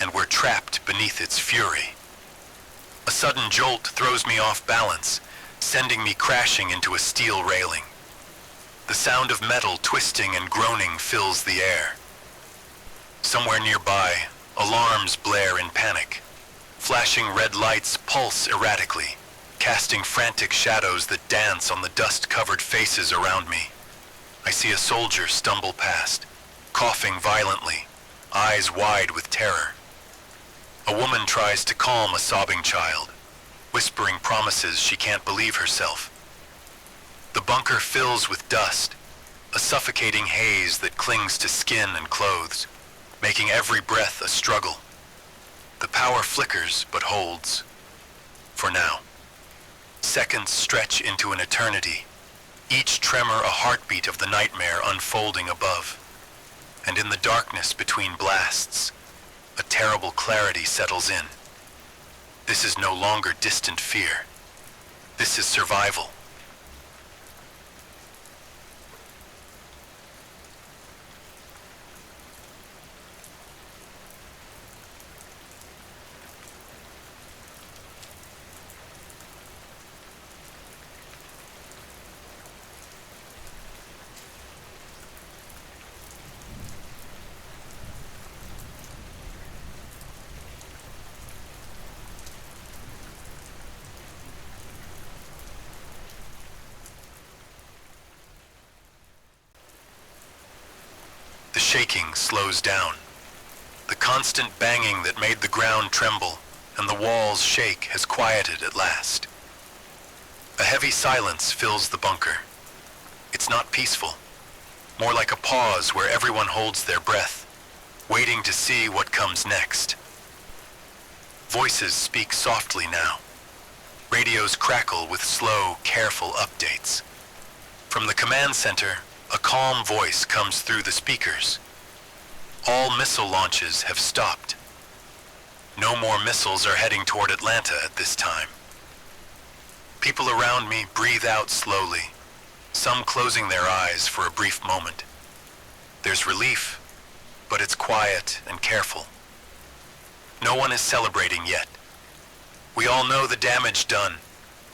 and we're trapped beneath its fury. A sudden jolt throws me off balance, sending me crashing into a steel railing. The sound of metal twisting and groaning fills the air. Somewhere nearby, alarms blare in panic. Flashing red lights pulse erratically, casting frantic shadows that dance on the dust-covered faces around me. I see a soldier stumble past, coughing violently, eyes wide with terror. A woman tries to calm a sobbing child, whispering promises she can't believe herself. The bunker fills with dust, a suffocating haze that clings to skin and clothes, making every breath a struggle. The power flickers but holds, for now. Seconds stretch into an eternity, each tremor a heartbeat of the nightmare unfolding above. And in the darkness between blasts, a terrible clarity settles in. This is no longer distant fear. This is survival. The shaking slows down. The constant banging that made the ground tremble and the walls shake has quieted at last. A heavy silence fills the bunker. It's not peaceful, more like a pause where everyone holds their breath, waiting to see what comes next. Voices speak softly now. Radios crackle with slow, careful updates. From the command center, a calm voice comes through the speakers. All missile launches have stopped. No more missiles are heading toward Atlanta at this time. People around me breathe out slowly, some closing their eyes for a brief moment. There's relief, but it's quiet and careful. No one is celebrating yet. We all know the damage done.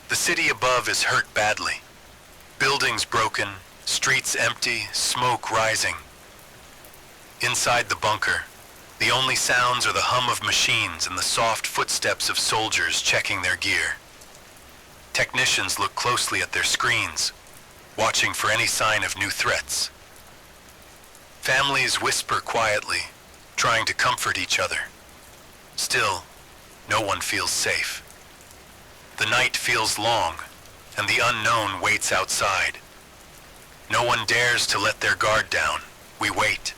The city above is hurt badly. Buildings broken, streets empty, smoke rising. Inside the bunker, the only sounds are the hum of machines and the soft footsteps of soldiers checking their gear. Technicians look closely at their screens, watching for any sign of new threats. Families whisper quietly, trying to comfort each other. Still, no one feels safe. The night feels long, and the unknown waits outside. No one dares to let their guard down. We wait.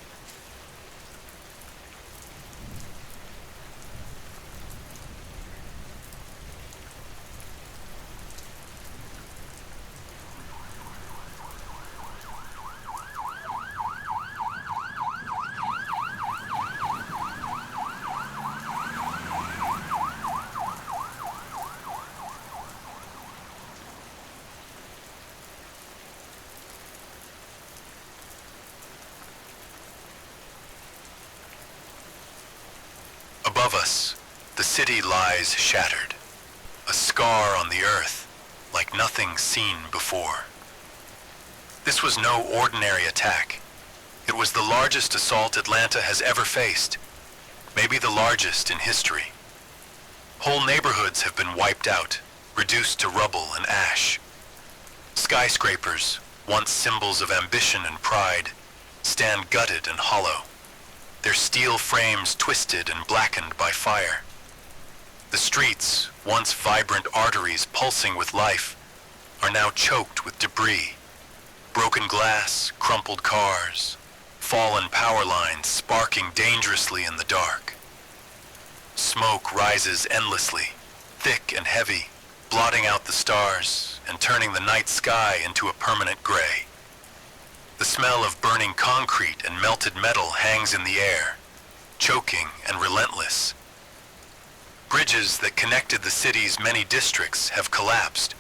Above us, the city lies shattered, a scar on the earth, like nothing seen before. This was no ordinary attack. It was the largest assault Atlanta has ever faced, maybe the largest in history. Whole neighborhoods have been wiped out, reduced to rubble and ash. Skyscrapers, once symbols of ambition and pride, stand gutted and hollow, their steel frames twisted and blackened by fire. The streets, once vibrant arteries pulsing with life, are now choked with debris. Broken glass, crumpled cars, fallen power lines sparking dangerously in the dark. Smoke rises endlessly, thick and heavy, blotting out the stars and turning the night sky into a permanent gray. The smell of burning concrete and melted metal hangs in the air, choking and relentless. Bridges that connected the city's many districts have collapsed,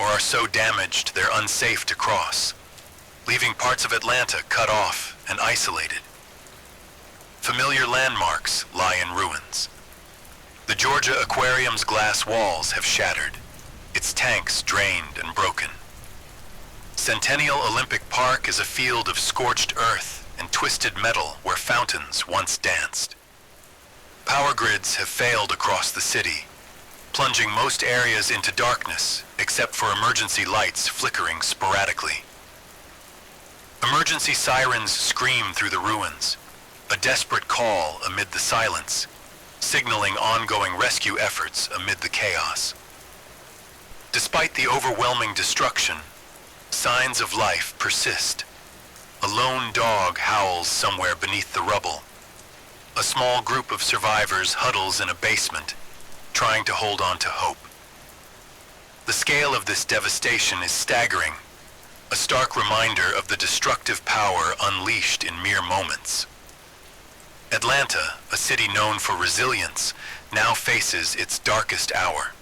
or are so damaged they're unsafe to cross, leaving parts of Atlanta cut off and isolated. Familiar landmarks lie in ruins. The Georgia Aquarium's glass walls have shattered, its tanks drained and broken. Centennial Olympic Park is a field of scorched earth and twisted metal where fountains once danced. Power grids have failed across the city, plunging most areas into darkness except for emergency lights flickering sporadically. Emergency sirens scream through the ruins, a desperate call amid the silence, signaling ongoing rescue efforts amid the chaos. Despite the overwhelming destruction, signs of life persist. A lone dog howls somewhere beneath the rubble. A small group of survivors huddles in a basement, trying to hold on to hope. The scale of this devastation is staggering, a stark reminder of the destructive power unleashed in mere moments. Atlanta, a city known for resilience, now faces its darkest hour.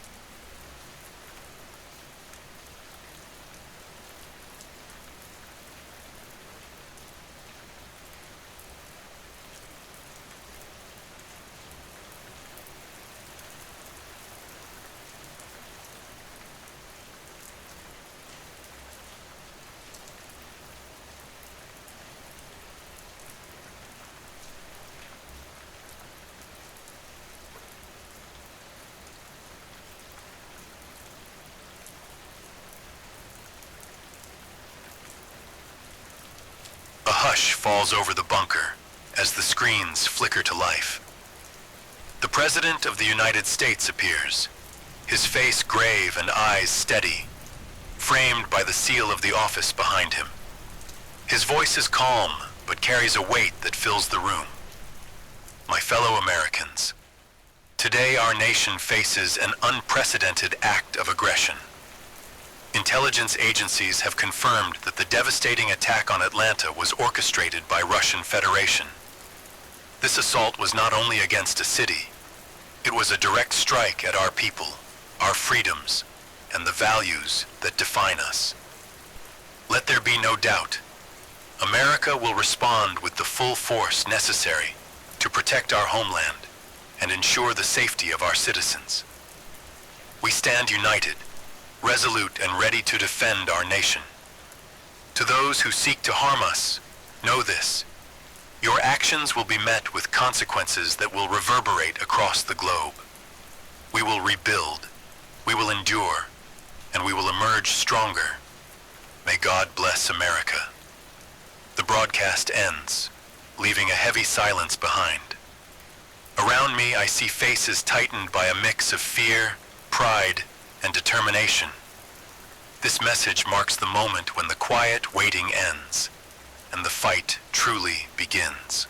A hush falls over the bunker as the screens flicker to life. The President of the United States appears, his face grave and eyes steady, framed by the seal of the office behind him. His voice is calm, but carries a weight that fills the room. My fellow Americans, today our nation faces an unprecedented act of aggression. Intelligence agencies have confirmed that the devastating attack on Atlanta was orchestrated by Russian Federation. This assault was not only against a city, it was a direct strike at our people, our freedoms, and the values that define us. Let there be no doubt, America will respond with the full force necessary to protect our homeland and ensure the safety of our citizens. We stand united, resolute and ready to defend our nation. To those who seek to harm us, know this: your actions will be met with consequences that will reverberate across the globe. We will rebuild, we will endure, and we will emerge stronger. May God bless America. The broadcast ends, leaving a heavy silence behind. Around me, I see faces tightened by a mix of fear, pride, and determination. This message marks the moment when the quiet waiting ends and the fight truly begins.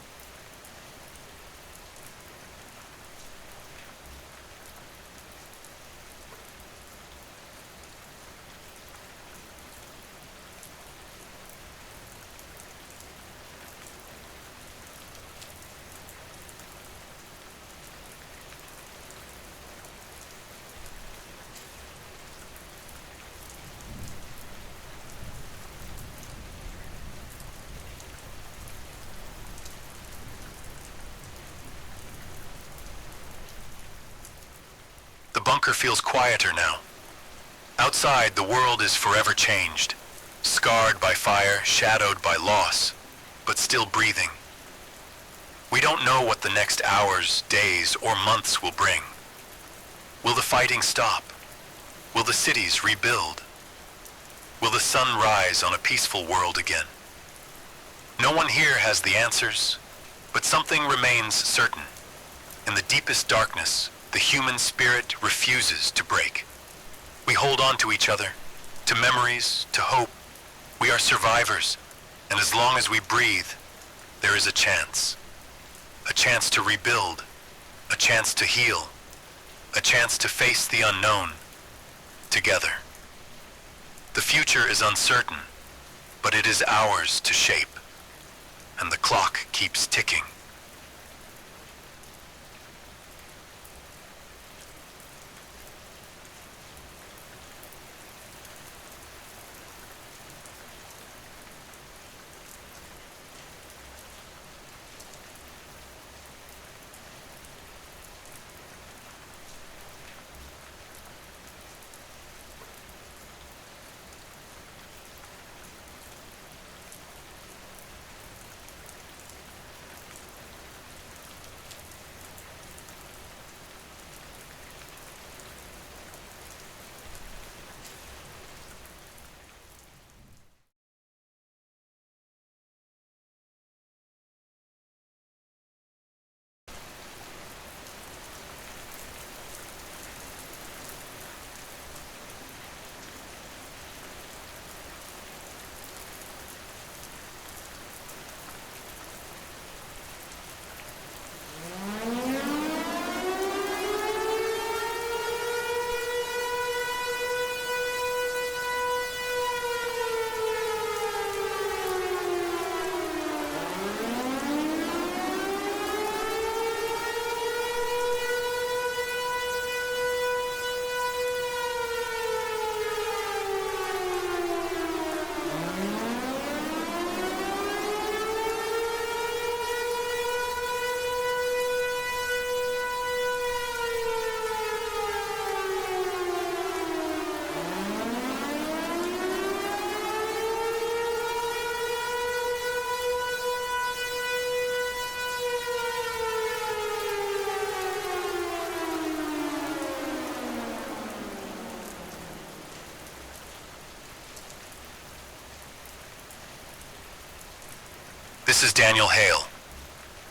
The bunker feels quieter now. Outside, the world is forever changed, scarred by fire, shadowed by loss, but still breathing. We don't know what the next hours, days, or months will bring. Will the fighting stop? Will the cities rebuild? Will the sun rise on a peaceful world again? No one here has the answers, but something remains certain. In the deepest darkness, the human spirit refuses to break. We hold on to each other, to memories, to hope. We are survivors, and as long as we breathe, there is a chance. A chance to rebuild, a chance to heal, a chance to face the unknown together. The future is uncertain, but it is ours to shape, and the clock keeps ticking. This is Daniel Hale,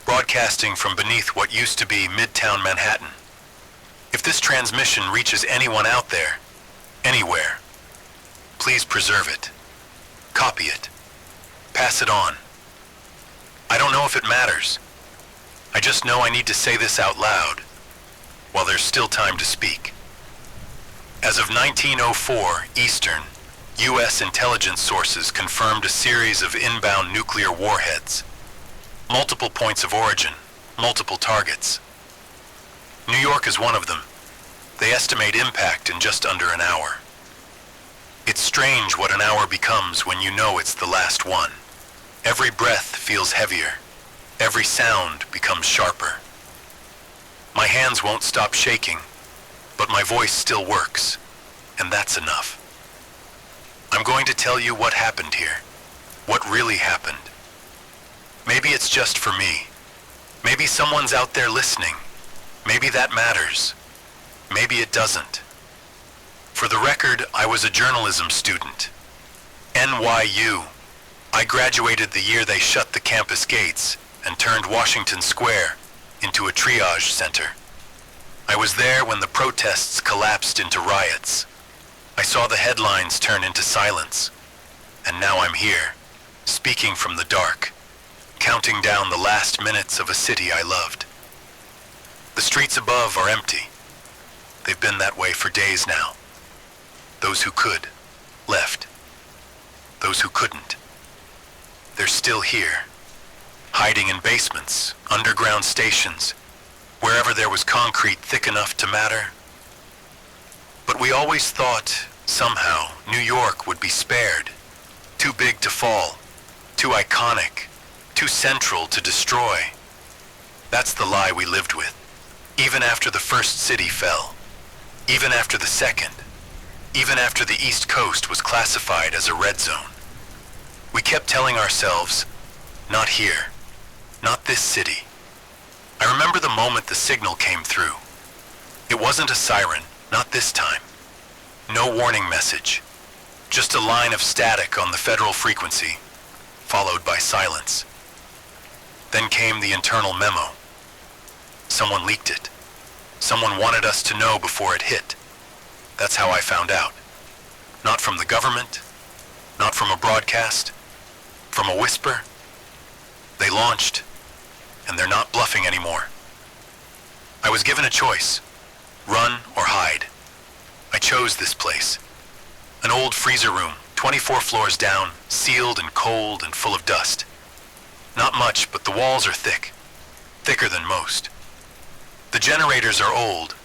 broadcasting from beneath what used to be Midtown Manhattan. If this transmission reaches anyone out there, anywhere, please preserve it. Copy it. Pass it on. I don't know if it matters. I just know I need to say this out loud, while there's still time to speak. As of 1904 Eastern, U.S. intelligence sources confirmed a series of inbound nuclear warheads. Multiple points of origin, multiple targets. New York is one of them. They estimate impact in just under an hour. It's strange what an hour becomes when you know it's the last one. Every breath feels heavier. Every sound becomes sharper. My hands won't stop shaking, but my voice still works, and that's enough. I'm going to tell you what happened here, what really happened. Maybe it's just for me. Maybe someone's out there listening. Maybe that matters. Maybe it doesn't. For the record, I was a journalism student. NYU. I graduated the year they shut the campus gates and turned Washington Square into a triage center. I was there when the protests collapsed into riots. I saw the headlines turn into silence. And now I'm here, speaking from the dark, counting down the last minutes of a city I loved. The streets above are empty. They've been that way for days now. Those who could, left. Those who couldn't, they're still here, hiding in basements, underground stations, wherever there was concrete thick enough to matter. But we always thought, somehow, New York would be spared. Too big to fall, too iconic, too central to destroy. That's the lie we lived with, even after the first city fell, even after the second, even after the East Coast was classified as a red zone. We kept telling ourselves, not here, not this city. I remember the moment the signal came through. It wasn't a siren, not this time. No warning message, just a line of static on the federal frequency, followed by silence. Then came the internal memo. Someone leaked it. Someone wanted us to know before it hit. That's how I found out. Not from the government, not from a broadcast, from a whisper. They launched, and they're not bluffing anymore. I was given a choice, run or hide. I chose this place. An old freezer room, 24 floors down, sealed and cold and full of dust. Not much, but the walls are thick, thicker than most. The generators are old,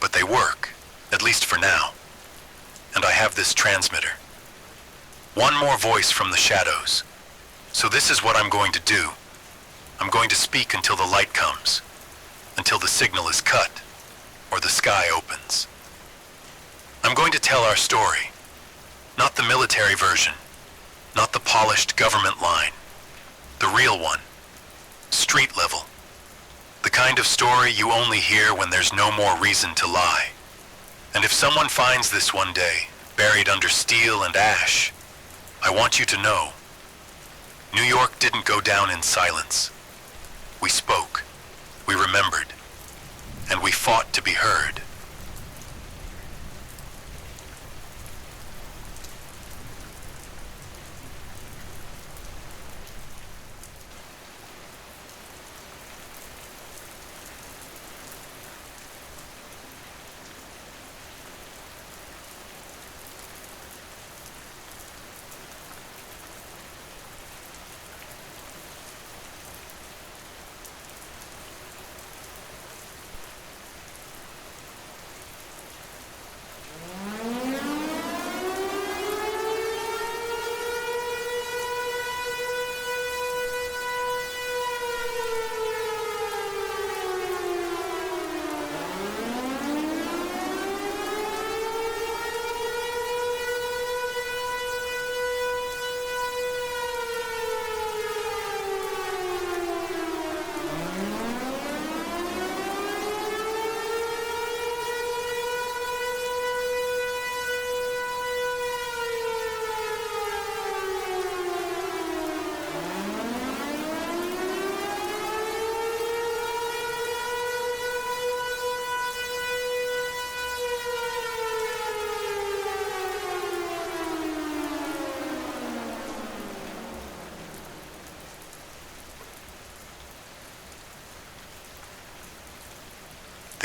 but they work, at least for now. And I have this transmitter. One more voice from the shadows. So this is what I'm going to do. I'm going to speak until the light comes, until the signal is cut, or the sky opens. I'm going to tell our story, not the military version, not the polished government line, the real one, street level, the kind of story you only hear when there's no more reason to lie. And if someone finds this one day, buried under steel and ash, I want you to know, New York didn't go down in silence. We spoke, we remembered, and we fought to be heard.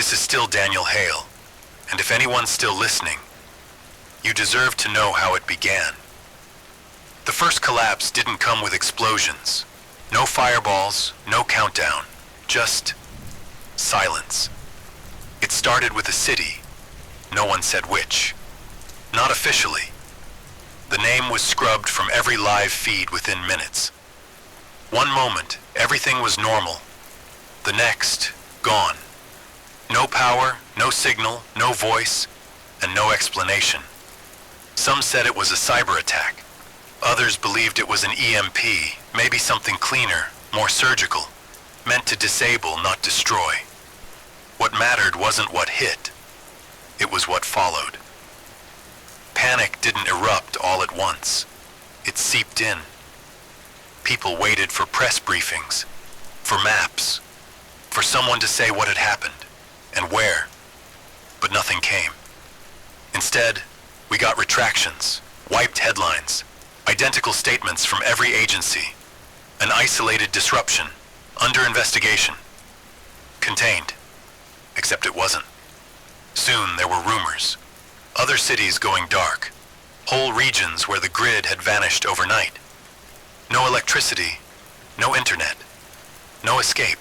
This is still Daniel Hale, and if anyone's still listening, you deserve to know how it began. The first collapse didn't come with explosions. No fireballs, no countdown, just silence. It started with a city. No one said which. Not officially. The name was scrubbed from every live feed within minutes. One moment, everything was normal. The next, gone. No power, no signal, no voice, and no explanation. Some said it was a cyber attack. Others believed it was an EMP, maybe something cleaner, more surgical, meant to disable, not destroy. What mattered wasn't what hit. It was what followed. Panic didn't erupt all at once. It seeped in. People waited for press briefings, for maps, for someone to say what had happened and where, but nothing came. Instead, we got retractions, wiped headlines, identical statements from every agency, an isolated disruption, under investigation, contained, except it wasn't. Soon there were rumors, other cities going dark, whole regions where the grid had vanished overnight. No electricity, no internet, no escape.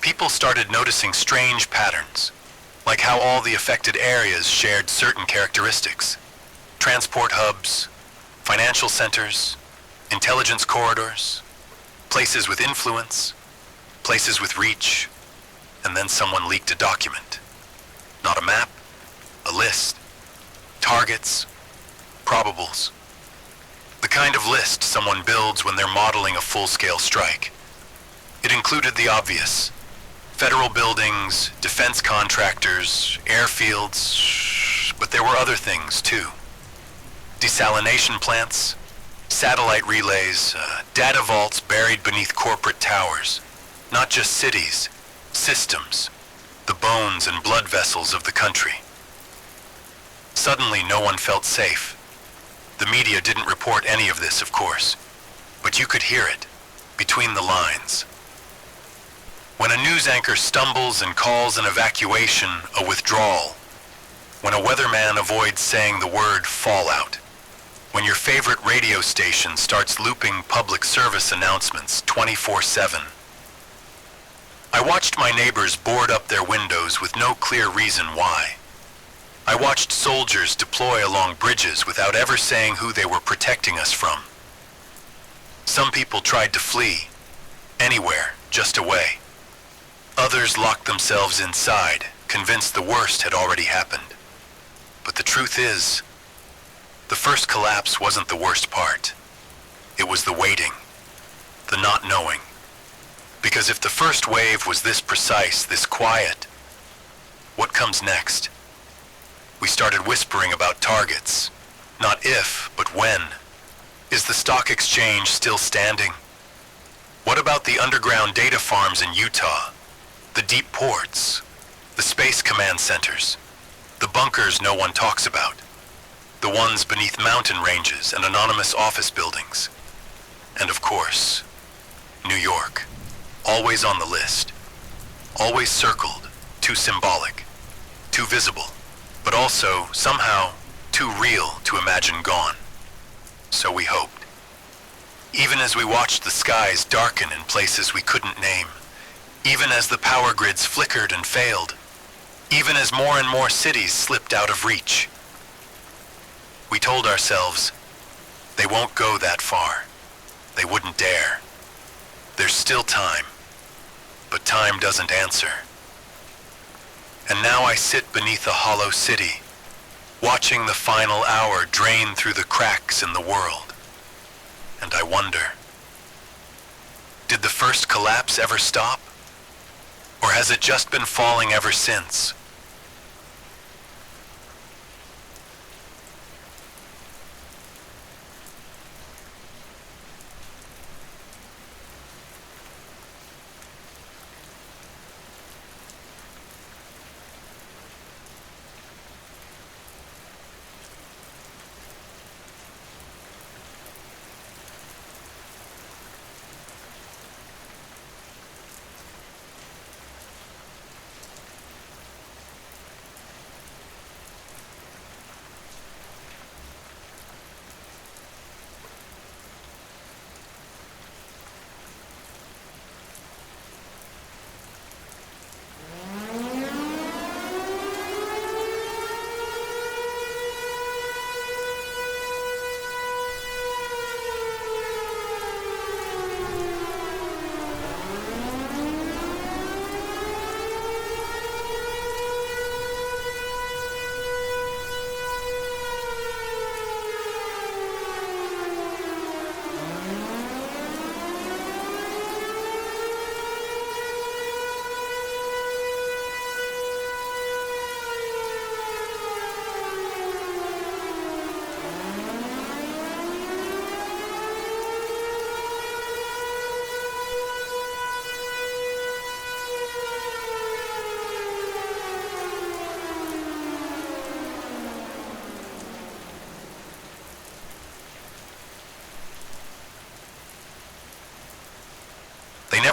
People started noticing strange patterns, like how all the affected areas shared certain characteristics. Transport hubs, financial centers, intelligence corridors, places with influence, places with reach, and then someone leaked a document. Not a map, a list, targets, probables. The kind of list someone builds when they're modeling a full-scale strike. It included the obvious: federal buildings, defense contractors, airfields, but there were other things too. Desalination plants, satellite relays, data vaults buried beneath corporate towers. Not just cities, systems, the bones and blood vessels of the country. Suddenly, no one felt safe. The media didn't report any of this, of course, but you could hear it, between the lines. When a news anchor stumbles and calls an evacuation a withdrawal, when a weatherman avoids saying the word fallout, when your favorite radio station starts looping public service announcements 24/7. I watched my neighbors board up their windows with no clear reason why. I watched soldiers deploy along bridges without ever saying who they were protecting us from. Some people tried to flee, anywhere, just away. Others locked themselves inside, convinced the worst had already happened. But the truth is, the first collapse wasn't the worst part. It was the waiting, the not knowing. Because if the first wave was this precise, this quiet, what comes next? We started whispering about targets. Not if, but when. Is the stock exchange still standing? What about the underground data farms in Utah? The deep ports? The space command centers? The bunkers no one talks about? The ones beneath mountain ranges and anonymous office buildings? And of course, New York. Always on the list. Always circled, too symbolic, too visible, but also, somehow, too real to imagine gone. So we hoped. Even as we watched the skies darken in places we couldn't name, even as the power grids flickered and failed, even as more and more cities slipped out of reach, we told ourselves, they won't go that far. They wouldn't dare. There's still time, but time doesn't answer. And now I sit beneath a hollow city, watching the final hour drain through the cracks in the world. And I wonder, did the first collapse ever stop? Or has it just been falling ever since?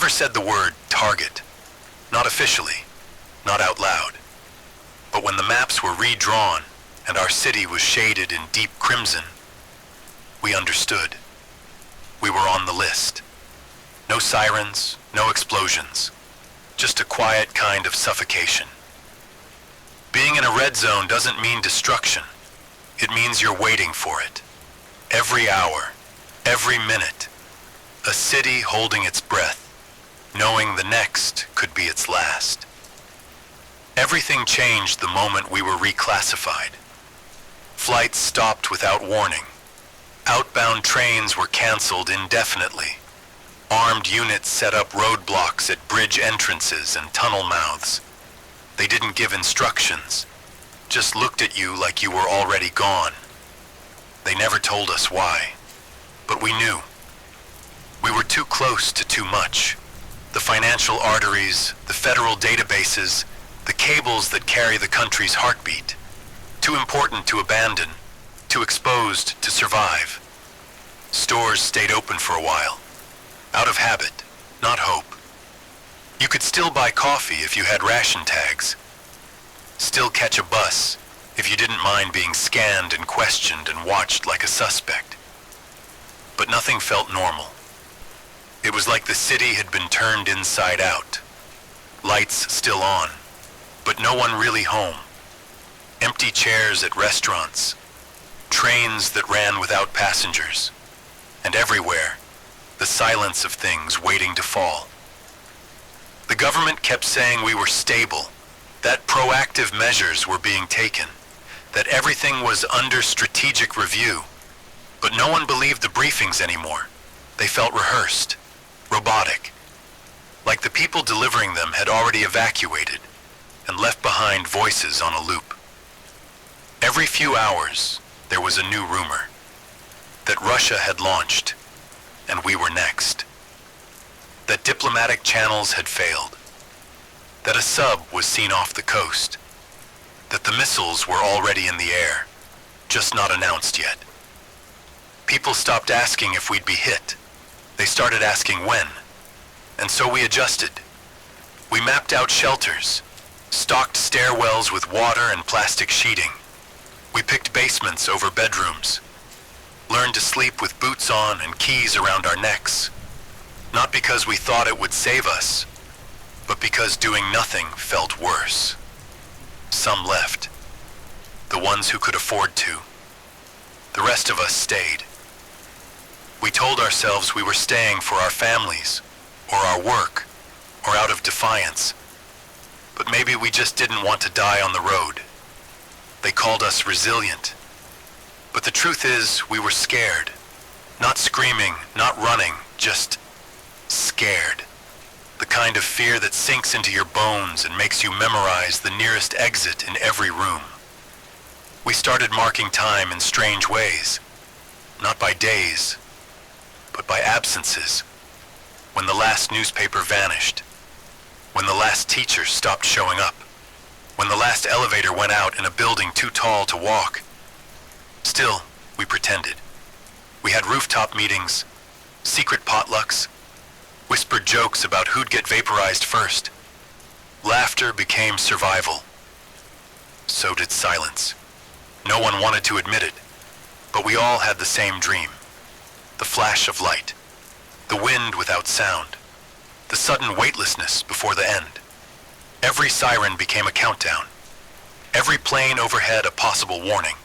never said the word target, not officially, not out loud. But when the maps were redrawn and our city was shaded in deep crimson, we understood. We were on the list. No sirens, no explosions, just a quiet kind of suffocation. Being in a red zone doesn't mean destruction. It means you're waiting for it. Every hour, every minute, a city holding its breath, knowing the next could be its last. Everything changed the moment we were reclassified. Flights stopped without warning. Outbound trains were canceled indefinitely. Armed units set up roadblocks at bridge entrances and tunnel mouths. They didn't give instructions, just looked at you like you were already gone. They never told us why, but we knew. We were too close to too much. The financial arteries, the federal databases, the cables that carry the country's heartbeat. Too important to abandon, too exposed to survive. Stores stayed open for a while, out of habit, not hope. You could still buy coffee if you had ration tags. Still catch a bus if you didn't mind being scanned and questioned and watched like a suspect. But nothing felt normal. It was like the city had been turned inside out. Lights still on, but no one really home. Empty chairs at restaurants, trains that ran without passengers, and everywhere, the silence of things waiting to fall. The government kept saying we were stable, that proactive measures were being taken, that everything was under strategic review, but no one believed the briefings anymore. They felt rehearsed, robotic, like the people delivering them had already evacuated and left behind voices on a loop. Every few hours, there was a new rumor that Russia had launched and we were next, that diplomatic channels had failed, that a sub was seen off the coast, that the missiles were already in the air, just not announced yet. People stopped asking if we'd be hit. They started asking when, and so we adjusted. We mapped out shelters, stocked stairwells with water and plastic sheeting. We picked basements over bedrooms, learned to sleep with boots on and keys around our necks, not because we thought it would save us, but because doing nothing felt worse. Some left, the ones who could afford to. The rest of us stayed. We told ourselves we were staying for our families, or our work, or out of defiance. But maybe we just didn't want to die on the road. They called us resilient. But the truth is, we were scared. Not screaming, not running, just scared. The kind of fear that sinks into your bones and makes you memorize the nearest exit in every room. We started marking time in strange ways, not by days, but by absences. When the last newspaper vanished, when the last teacher stopped showing up, when the last elevator went out in a building too tall to walk. Still, we pretended. We had rooftop meetings, secret potlucks, whispered jokes about who'd get vaporized first. Laughter became survival. So did silence. No one wanted to admit it, but we all had the same dream. The flash of light, the wind without sound, the sudden weightlessness before the end. Every siren became a countdown. Every plane overhead a possible warning.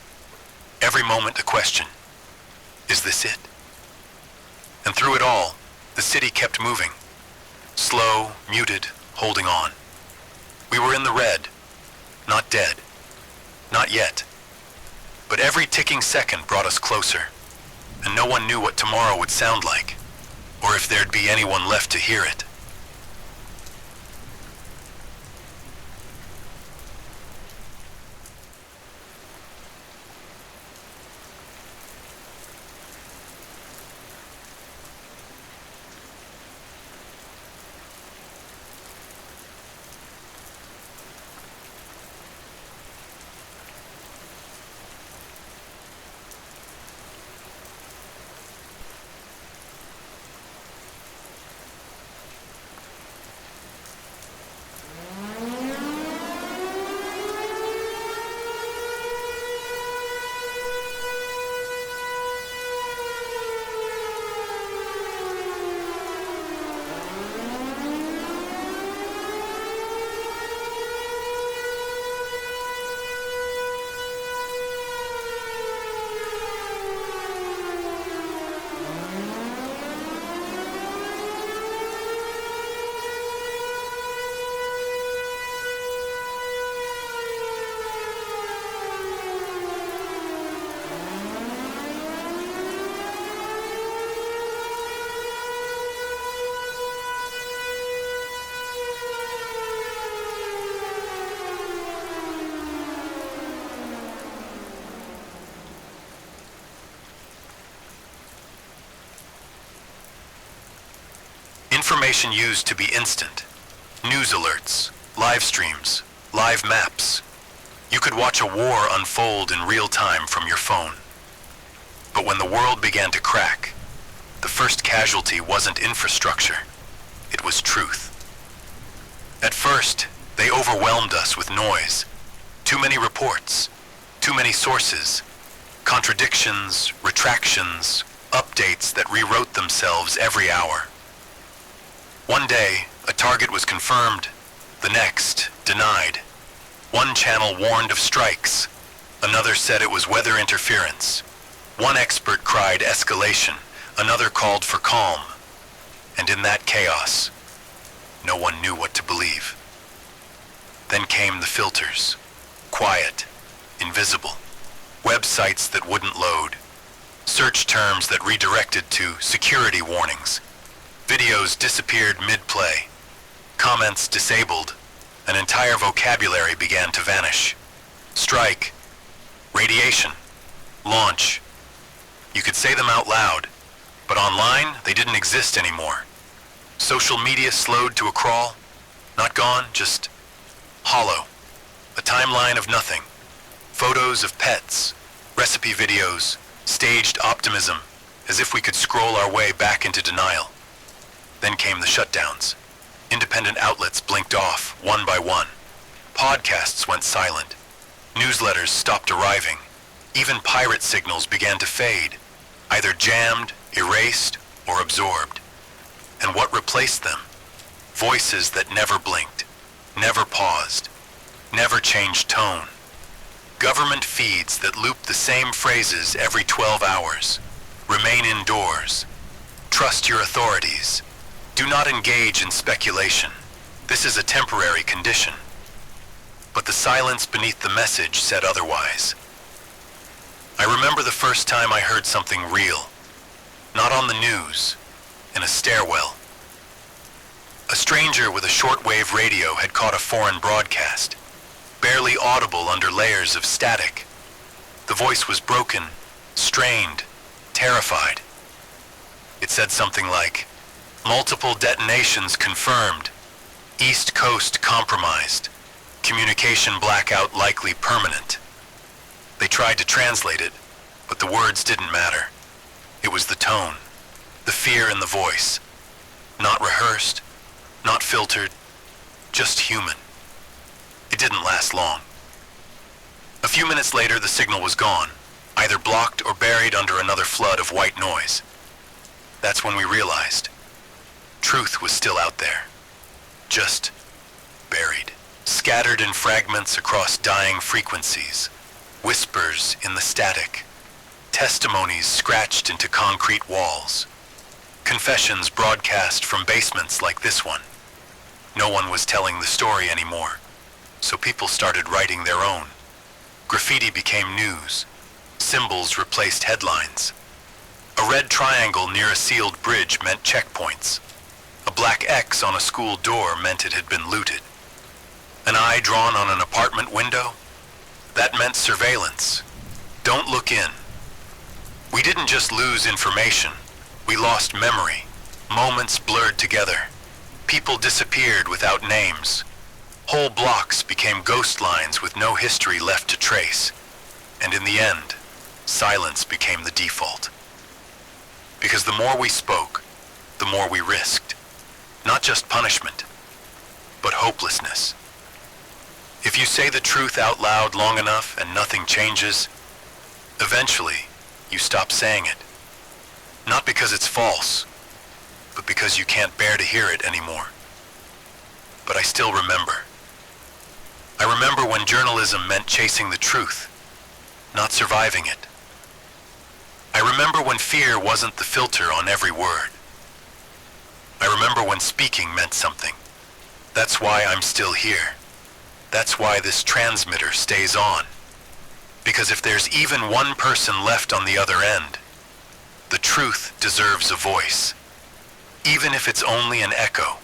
Every moment a question. Is this it? And through it all, the city kept moving. Slow, muted, holding on. We were in the red, not dead. Not yet. But every ticking second brought us closer, and no one knew what tomorrow would sound like, or if there'd be anyone left to hear it. Information used to be instant. News alerts, live streams, live maps. You could watch a war unfold in real time from your phone. But when the world began to crack, the first casualty wasn't infrastructure, it was truth. At first, they overwhelmed us with noise. Too many reports, too many sources, contradictions, retractions, updates that rewrote themselves every hour. One day, a target was confirmed, the next, denied. One channel warned of strikes, another said it was weather interference. One expert cried escalation, another called for calm. And in that chaos, no one knew what to believe. Then came the filters, quiet, invisible, websites that wouldn't load, search terms that redirected to security warnings. Videos disappeared mid-play, comments disabled, an entire vocabulary began to vanish. Strike, radiation, launch. You could say them out loud, but online they didn't exist anymore. Social media slowed to a crawl, not gone, just hollow. A timeline of nothing. Photos of pets, recipe videos, staged optimism, as if we could scroll our way back into denial. Then came the shutdowns. Independent outlets blinked off, one by one. Podcasts went silent. Newsletters stopped arriving. Even pirate signals began to fade, either jammed, erased, or absorbed. And what replaced them? Voices that never blinked, never paused, never changed tone. Government feeds that loop the same phrases every 12 hours. Remain indoors. Trust your authorities. Do not engage in speculation. This is a temporary condition. But the silence beneath the message said otherwise. I remember the first time I heard something real. Not on the news, in a stairwell. A stranger with a shortwave radio had caught a foreign broadcast, barely audible under layers of static. The voice was broken, strained, terrified. It said something like, multiple detonations confirmed, East Coast compromised, communication blackout likely permanent. They tried to translate it, but the words didn't matter. It was the tone, the fear in the voice. Not rehearsed, not filtered, just human. It didn't last long. A few minutes later, the signal was gone, either blocked or buried under another flood of white noise. That's when we realized truth was still out there, just buried, scattered in fragments across dying frequencies, whispers in the static, testimonies scratched into concrete walls, confessions broadcast from basements like this one. No one was telling the story anymore, so people started writing their own. Graffiti became news. Symbols replaced headlines. A red triangle near a sealed bridge meant checkpoints. A black X on a school door meant it had been looted. An eye drawn on an apartment window? That meant surveillance. Don't look in. We didn't just lose information. We lost memory. Moments blurred together. People disappeared without names. Whole blocks became ghost lines with no history left to trace. And in the end, silence became the default. Because the more we spoke, the more we risked. Not just punishment, but hopelessness. If you say the truth out loud long enough and nothing changes, eventually you stop saying it. Not because it's false, but because you can't bear to hear it anymore. But I still remember. I remember when journalism meant chasing the truth, not surviving it. I remember when fear wasn't the filter on every word. I remember when speaking meant something. That's why I'm still here. That's why this transmitter stays on. Because if there's even one person left on the other end, the truth deserves a voice, even if it's only an echo.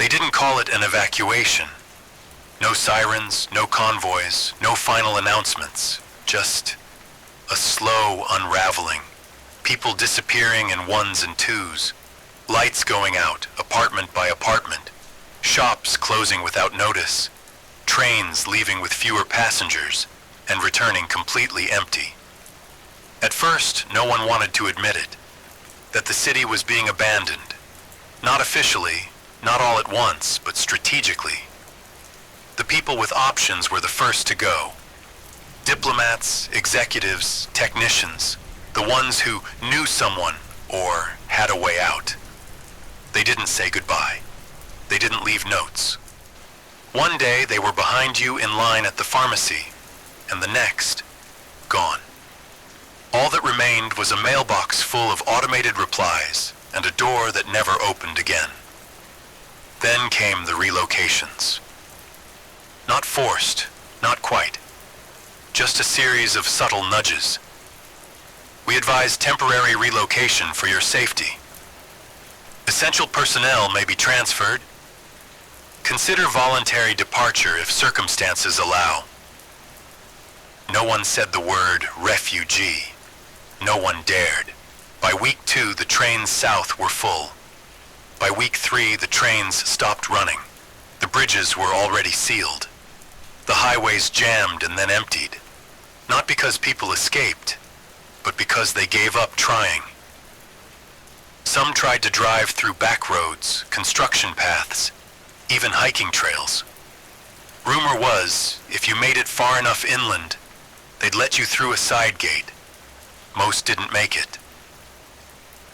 They didn't call it an evacuation. No sirens, no convoys, no final announcements. Just a slow unraveling. People disappearing in ones and twos. Lights going out, apartment by apartment. Shops closing without notice. Trains leaving with fewer passengers and returning completely empty. At first, no one wanted to admit it, that the city was being abandoned. Not officially, not all at once, but strategically. The people with options were the first to go. Diplomats, executives, technicians, the ones who knew someone or had a way out. They didn't say goodbye. They didn't leave notes. One day they were behind you in line at the pharmacy, and the next, gone. All that remained was a mailbox full of automated replies and a door that never opened again. Then came the relocations. Not forced, not quite. Just a series of subtle nudges. We advise temporary relocation for your safety. Essential personnel may be transferred. Consider voluntary departure if circumstances allow. No one said the word refugee. No one dared. By week 2, the trains south were full. By week 3, the trains stopped running. The bridges were already sealed. The highways jammed and then emptied. Not because people escaped, but because they gave up trying. Some tried to drive through back roads, construction paths, even hiking trails. Rumor was, if you made it far enough inland, they'd let you through a side gate. Most didn't make it.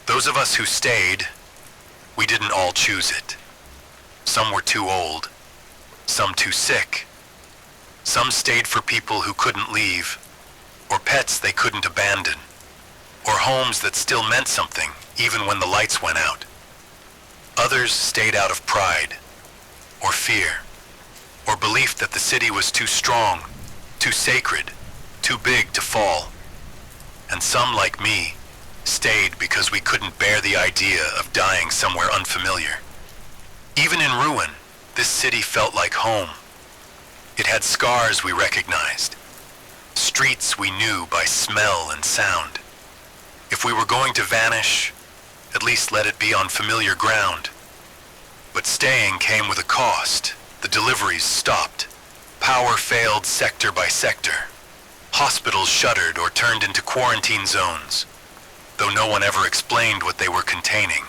Those of us who stayed, we didn't all choose it. Some were too old, some too sick. Some stayed for people who couldn't leave, or pets they couldn't abandon, or homes that still meant something, even when the lights went out. Others stayed out of pride, or fear, or belief that the city was too strong, too sacred, too big to fall. And some, like me, stayed because we couldn't bear the idea of dying somewhere unfamiliar. Even in ruin, this city felt like home. It had scars we recognized, streets we knew by smell and sound. If we were going to vanish, at least let it be on familiar ground. But staying came with a cost. The deliveries stopped. Power failed sector by sector. Hospitals shuttered or turned into quarantine zones, though no one ever explained what they were containing.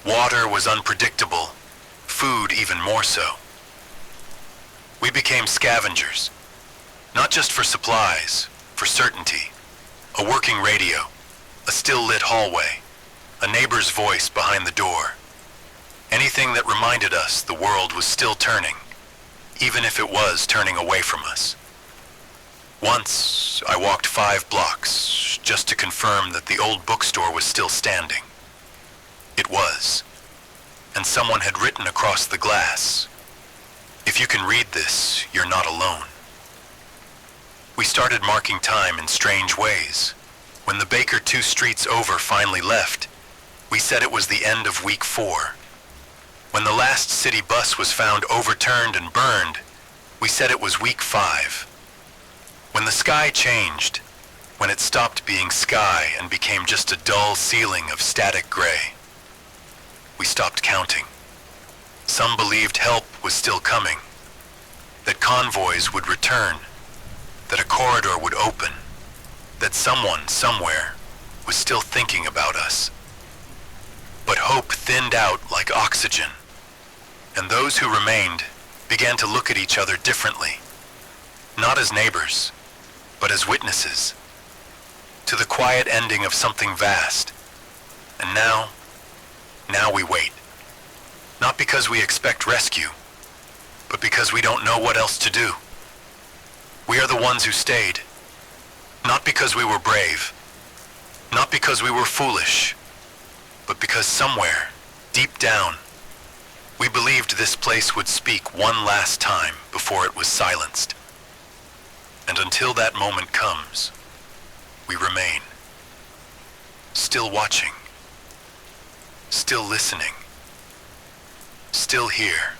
Water was unpredictable, food even more so. We became scavengers, not just for supplies, for certainty. A working radio, a still-lit hallway, a neighbor's voice behind the door. Anything that reminded us the world was still turning, even if it was turning away from us. Once, I walked 5 blocks just to confirm that the old bookstore was still standing. It was, and someone had written across the glass, "If you can read this, you're not alone." We started marking time in strange ways. When the baker 2 streets over finally left, we said it was the end of week 4. When the last city bus was found overturned and burned, we said it was week 5. When the sky changed, when it stopped being sky and became just a dull ceiling of static gray, we stopped counting. Some believed help was still coming, that convoys would return, that a corridor would open, that someone somewhere was still thinking about us. But hope thinned out like oxygen, and those who remained began to look at each other differently, not as neighbors, but as witnesses, to the quiet ending of something vast. And now we wait. Not because we expect rescue, but because we don't know what else to do. We are the ones who stayed, not because we were brave, not because we were foolish, but because somewhere, deep down, we believed this place would speak one last time before it was silenced. And until that moment comes, we remain, still watching, still listening, still still here.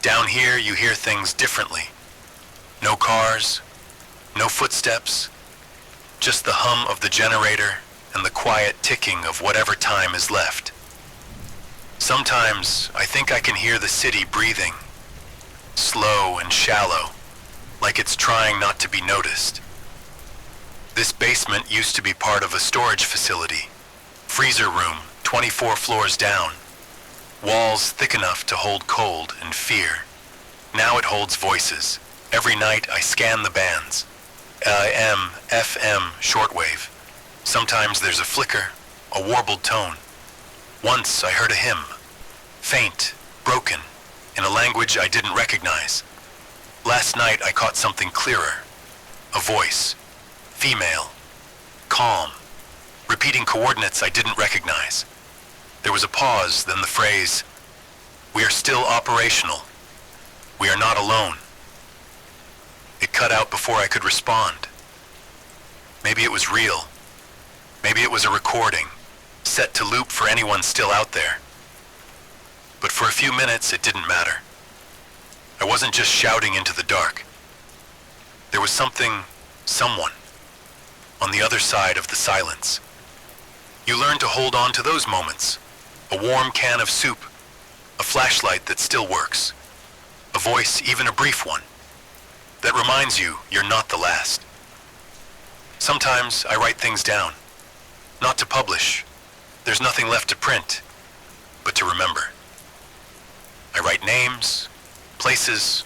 Down here, you hear things differently. No cars, no footsteps, just the hum of the generator and the quiet ticking of whatever time is left. Sometimes I think I can hear the city breathing, slow and shallow, like it's trying not to be noticed. This basement used to be part of a storage facility, freezer room 24 floors down. Walls thick enough to hold cold and fear. Now it holds voices. Every night I scan the bands. AM, FM, shortwave. Sometimes there's a flicker, a warbled tone. Once I heard a hymn. Faint, broken, in a language I didn't recognize. Last night I caught something clearer. A voice. Female. Calm. Repeating coordinates I didn't recognize. There was a pause, then the phrase, "We are still operational. We are not alone." It cut out before I could respond. Maybe it was real. Maybe it was a recording, set to loop for anyone still out there. But for a few minutes, it didn't matter. I wasn't just shouting into the dark. There was something, someone, on the other side of the silence. You learn to hold on to those moments. A warm can of soup, a flashlight that still works, a voice, even a brief one, that reminds you you're not the last. Sometimes I write things down, not to publish. There's nothing left to print, but to remember. I write names, places,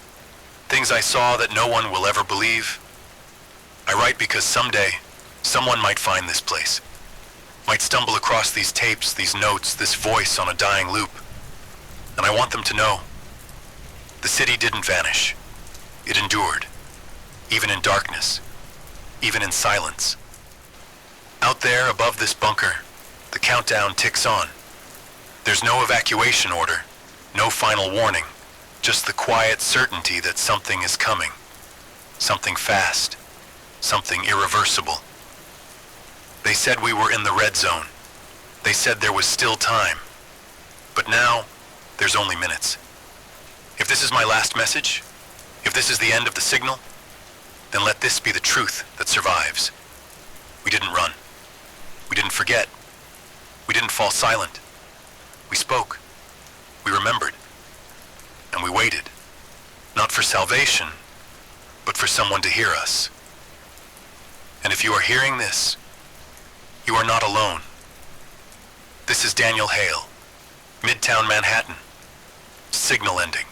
things I saw that no one will ever believe. I write because someday, someone might find this place. Might stumble across these tapes, these notes, this voice on a dying loop. And I want them to know. The city didn't vanish. It endured. Even in darkness. Even in silence. Out there above this bunker, the countdown ticks on. There's no evacuation order, no final warning. Just the quiet certainty that something is coming. Something fast. Something irreversible. They said we were in the red zone. They said there was still time. But now, there's only minutes. If this is my last message, if this is the end of the signal, then let this be the truth that survives. We didn't run. We didn't forget. We didn't fall silent. We spoke. We remembered. And we waited. Not for salvation, but for someone to hear us. And if you are hearing this, you are not alone. This is Daniel Hale, Midtown Manhattan. Signal ending.